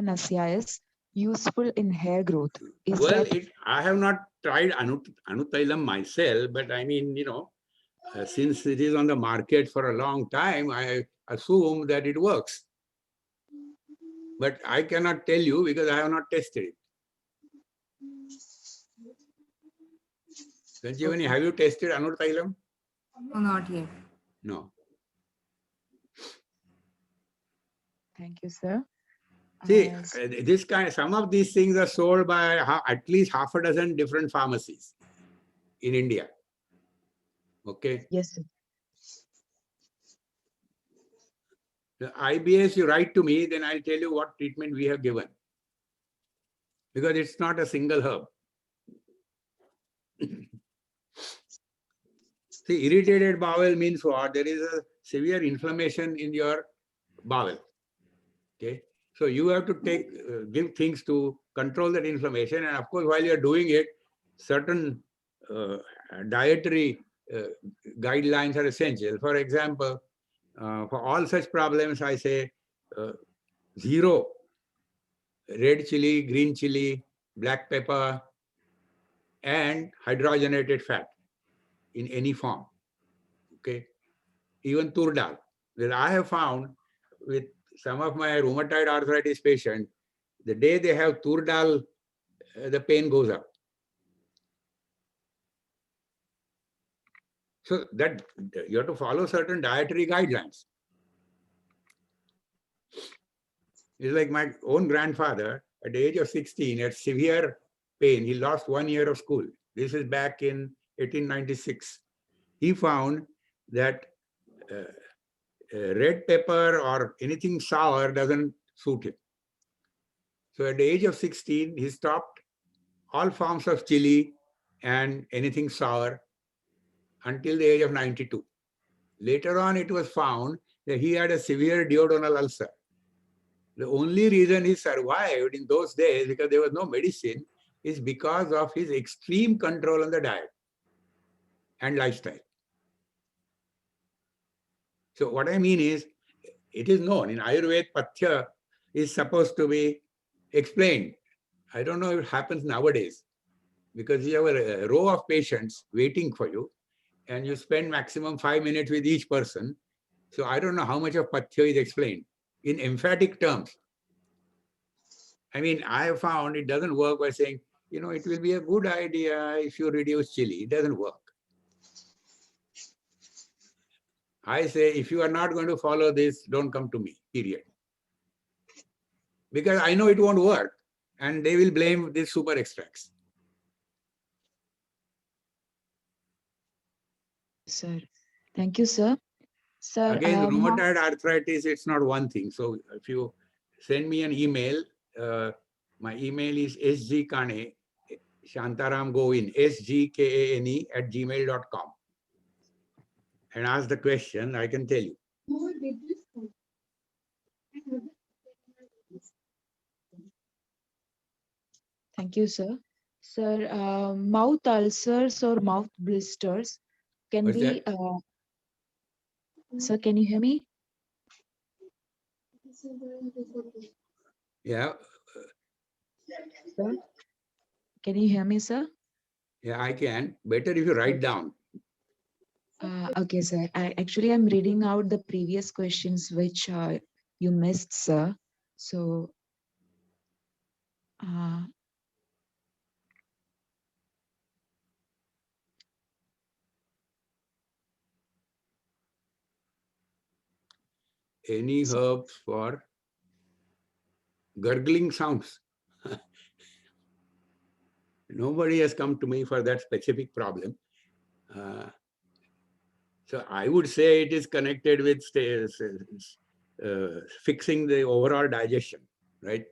Nasya is useful in hair growth. Is Well, that... I have not tried Anutailam myself, but I mean, you know, since it is on the market for a long time, I assume that it works. But I cannot tell you because I have not tested it. Sanjeevani, have you tested Anutailam? No, not yet. No. Thank you, sir. See, this kind, some of these things are sold by at least half a dozen different pharmacies in India. Okay. Yes, sir. The IBS, you write to me, then I'll tell you what treatment we have given. Because it's not a single herb. See, irritated bowel means what? There is a severe inflammation in your bowel. Okay. So you have to take, give things to control that inflammation. And of course, while you're doing it, certain dietary guidelines are essential. For example, for all such problems, I say 0 red chili, green chili, black pepper, and hydrogenated fat in any form. Okay. Even tur dal. Well, I have found with some of my rheumatoid arthritis patients, the day they have tur dal, the pain goes up. So that you have to follow certain dietary guidelines. It's like my own grandfather at the age of 16 had severe pain. He lost 1 year of school. This is back in 1896. He found that red pepper or anything sour doesn't suit him. So at the age of 16, he stopped all forms of chili and anything sour until the age of 92. Later on, it was found that he had a severe duodenal ulcer. The only reason he survived in those days, because there was no medicine, is because of his extreme control on the diet and lifestyle. So what I mean is, it is known in Ayurveda, Pathya is supposed to be explained. I don't know if it happens nowadays, because you have a row of patients waiting for you, and you spend maximum 5 minutes with each person. So I don't know how much of Pathya is explained in emphatic terms. I mean, I have found it doesn't work by saying, it will be a good idea if you reduce chili. It doesn't work. I say, if you are not going to follow this, don't come to me, period. Because I know it won't work, and they will blame these super extracts. Sir. Thank you, sir. Sir, Again, rheumatoid arthritis, it's not one thing. So if you send me an email, my email is sgkane, Shantaram Govin, sgkane@gmail.com. And ask the question, I can tell you. Thank you, sir. Sir, mouth ulcers or mouth blisters can What's be. that? Sir, can you hear me? Yeah, Sir, can you hear me, sir? yeah, I can. Better if you write down. Okay, sir. I'm reading out the previous questions which you missed, sir. So, Any herbs for gurgling sounds? Nobody has come to me for that specific problem. So I would say it is connected with fixing the overall digestion, right?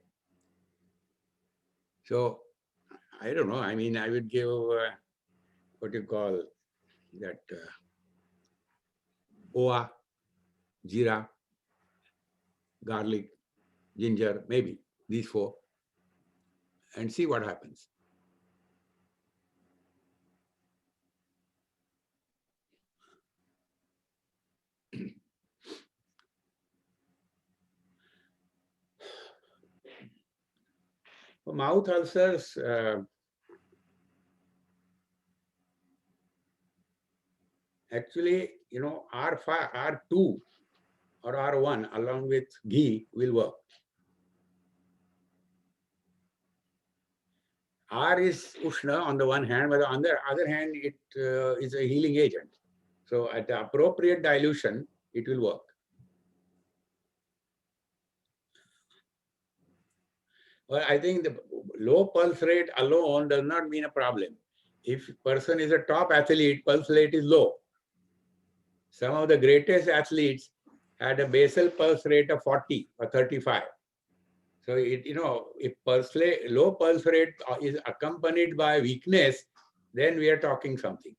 So I don't know. I mean, I would give what you call that oa, jeera, garlic, ginger, maybe these four, and see what happens. For mouth ulcers, actually, R5, R2 or R1 along with ghee will work. R is Ushna on the one hand, but on the other hand, it is a healing agent. So at the appropriate dilution, it will work. Well, I think the low pulse rate alone does not mean a problem. If person is a top athlete, pulse rate is low. Some of the greatest athletes had a basal pulse rate of 40 or 35. So if low pulse rate is accompanied by weakness, then we are talking something.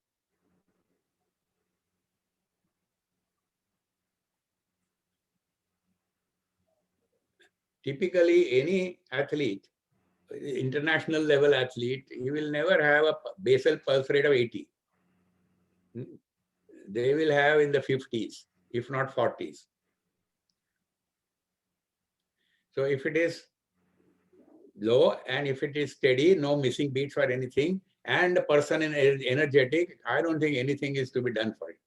Typically, any athlete, international level athlete, he will never have a basal pulse rate of 80. They will have in the 50s, if not 40s. So if it is low and if it is steady, no missing beats or anything, and the person is energetic, I don't think anything is to be done for it.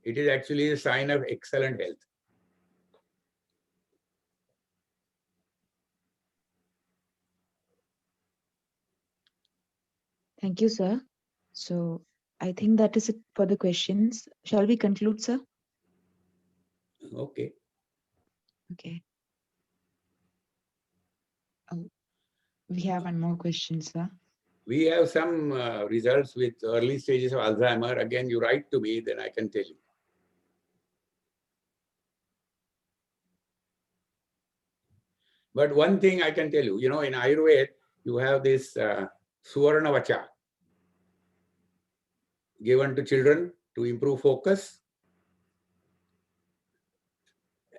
It is actually a sign of excellent health. thank you, sir. So, I think that is it for the questions. Shall we conclude, sir? Okay. Okay. We have one more question, sir. We have some results with early stages of Alzheimer. Again, you write to me, then I can tell you. But one thing I can tell you, in Ayurveda, you have this Suvarna Vacha given to children to improve focus.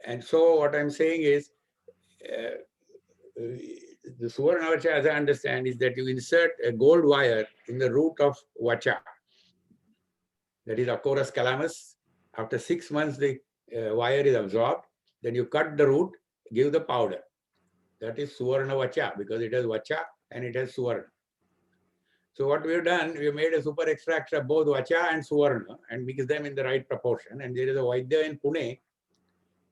And so what I'm saying is, the Suvarna Vacha, as I understand, is that you insert a gold wire in the root of Vacha, that is Acorus calamus. After 6 months, the wire is absorbed. Then you cut the root, give the powder. That is Suvarna Vacha, because it has Vacha and it has Suvarna. So what we've done, we made a super extract of both Vacha and Suvarna and mix them in the right proportion. And there is a Vaidya in Pune.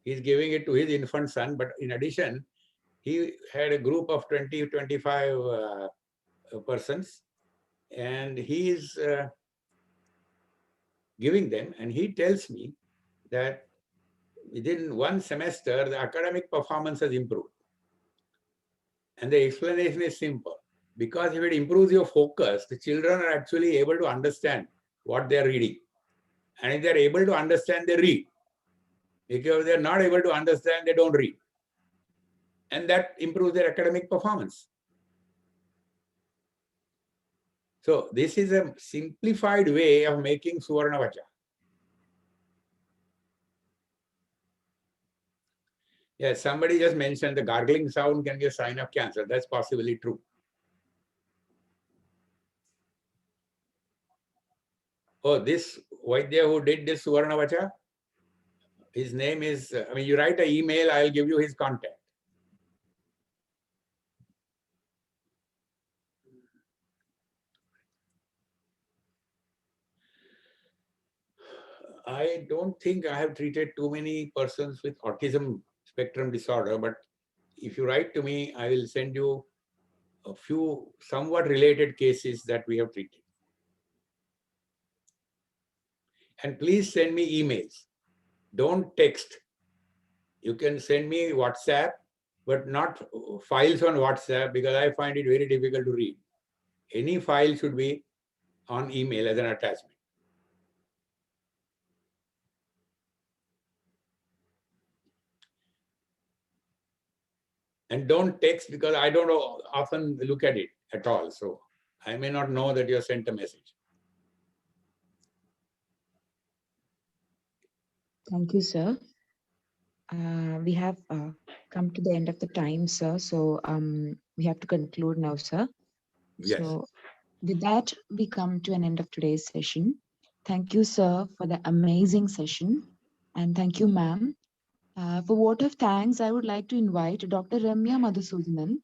He's giving it to his infant son. But in addition, he had a group of 20, 25 persons. And he is giving them. And he tells me that within one semester, the academic performance has improved. And the explanation is simple. Because if it improves your focus, the children are actually able to understand what they are reading. And if they are able to understand, they read. If they are not able to understand, they don't read. And that improves their academic performance. So this is a simplified way of making Suvarna Vacha. Yes, somebody just mentioned the gargling sound can be a sign of cancer. That's possibly true. Oh, this Vaidya who did this Suvarna Vacha, his name is, I mean, you write an email, I'll give you his contact. I don't think I have treated too many persons with autism spectrum disorder, but if you write to me, I will send you a few somewhat related cases that we have treated. And please send me emails. Don't text. You can send me WhatsApp, but not files on WhatsApp because I find it very difficult to read. Any file should be on email as an attachment. And don't text because I don't often look at it at all. So I may not know that you have sent a message. Thank you, sir. We have come to the end of the time, sir. So we have to conclude now, sir. Yes. So with that, we come to an end of today's session. Thank you, sir, for the amazing session. And thank you, ma'am. For vote of thanks, I would like to invite Dr. Ramya Madhusudanan,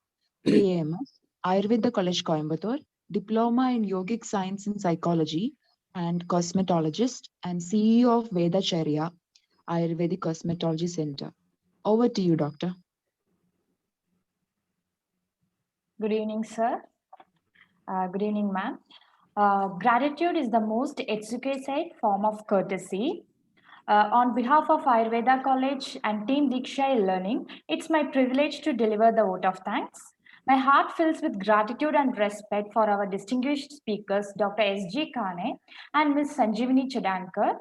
BAMS, Ayurveda College, Coimbatore, Diploma in Yogic Science and Psychology, and cosmetologist and CEO of Vedacharya Ayurvedic Cosmetology Center. Over to you, doctor. Good evening, sir. Good evening, ma'am. Gratitude is the most exquisite form of courtesy. On behalf of Ayurveda College and Team Diksha Learning, it's my privilege to deliver the vote of thanks. My heart fills with gratitude and respect for our distinguished speakers, Dr. S.G. Kane and Ms. Sanjeevani Chodankar,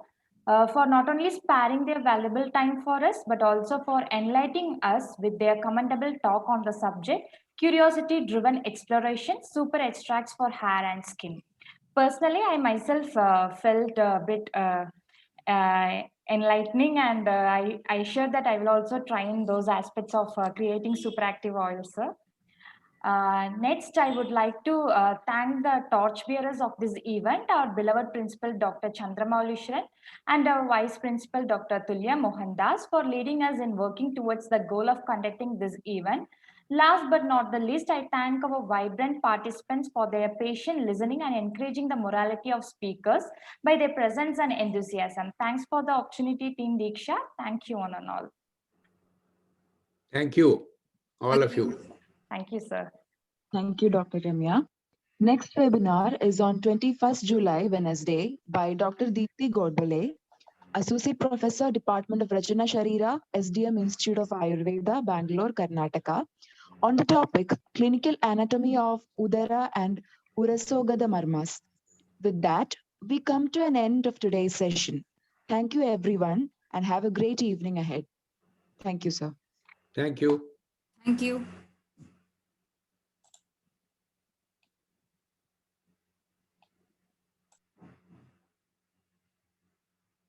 for not only sparing their valuable time for us, but also for enlightening us with their commendable talk on the subject, curiosity-driven exploration, super extracts for hair and skin. Personally, I myself felt a bit enlightening, and I share that I will also try in those aspects of creating superactive oils, sir. Next, I would like to thank the torchbearers of this event, our beloved Principal Dr. Chandramaulishwaran and our Vice Principal Dr. Tulya Mohandas for leading us in working towards the goal of conducting this event. Last but not the least, I thank our vibrant participants for their patient listening and encouraging the morality of speakers by their presence and enthusiasm. Thanks for the opportunity, Team Diksha. Thank you, one and all. Thank you, all of you. Thank you, sir. Thank you, Dr. Ramya. Next webinar is on 21st July, Wednesday, by Dr. Deepthi Godbole, Associate Professor, Department of Rachana Sharira, SDM Institute of Ayurveda, Bangalore, Karnataka, on the topic Clinical Anatomy of Udara and Urasogada Marmas. With that, we come to an end of today's session. Thank you, everyone, and have a great evening ahead. Thank you, sir. Thank you. Thank you.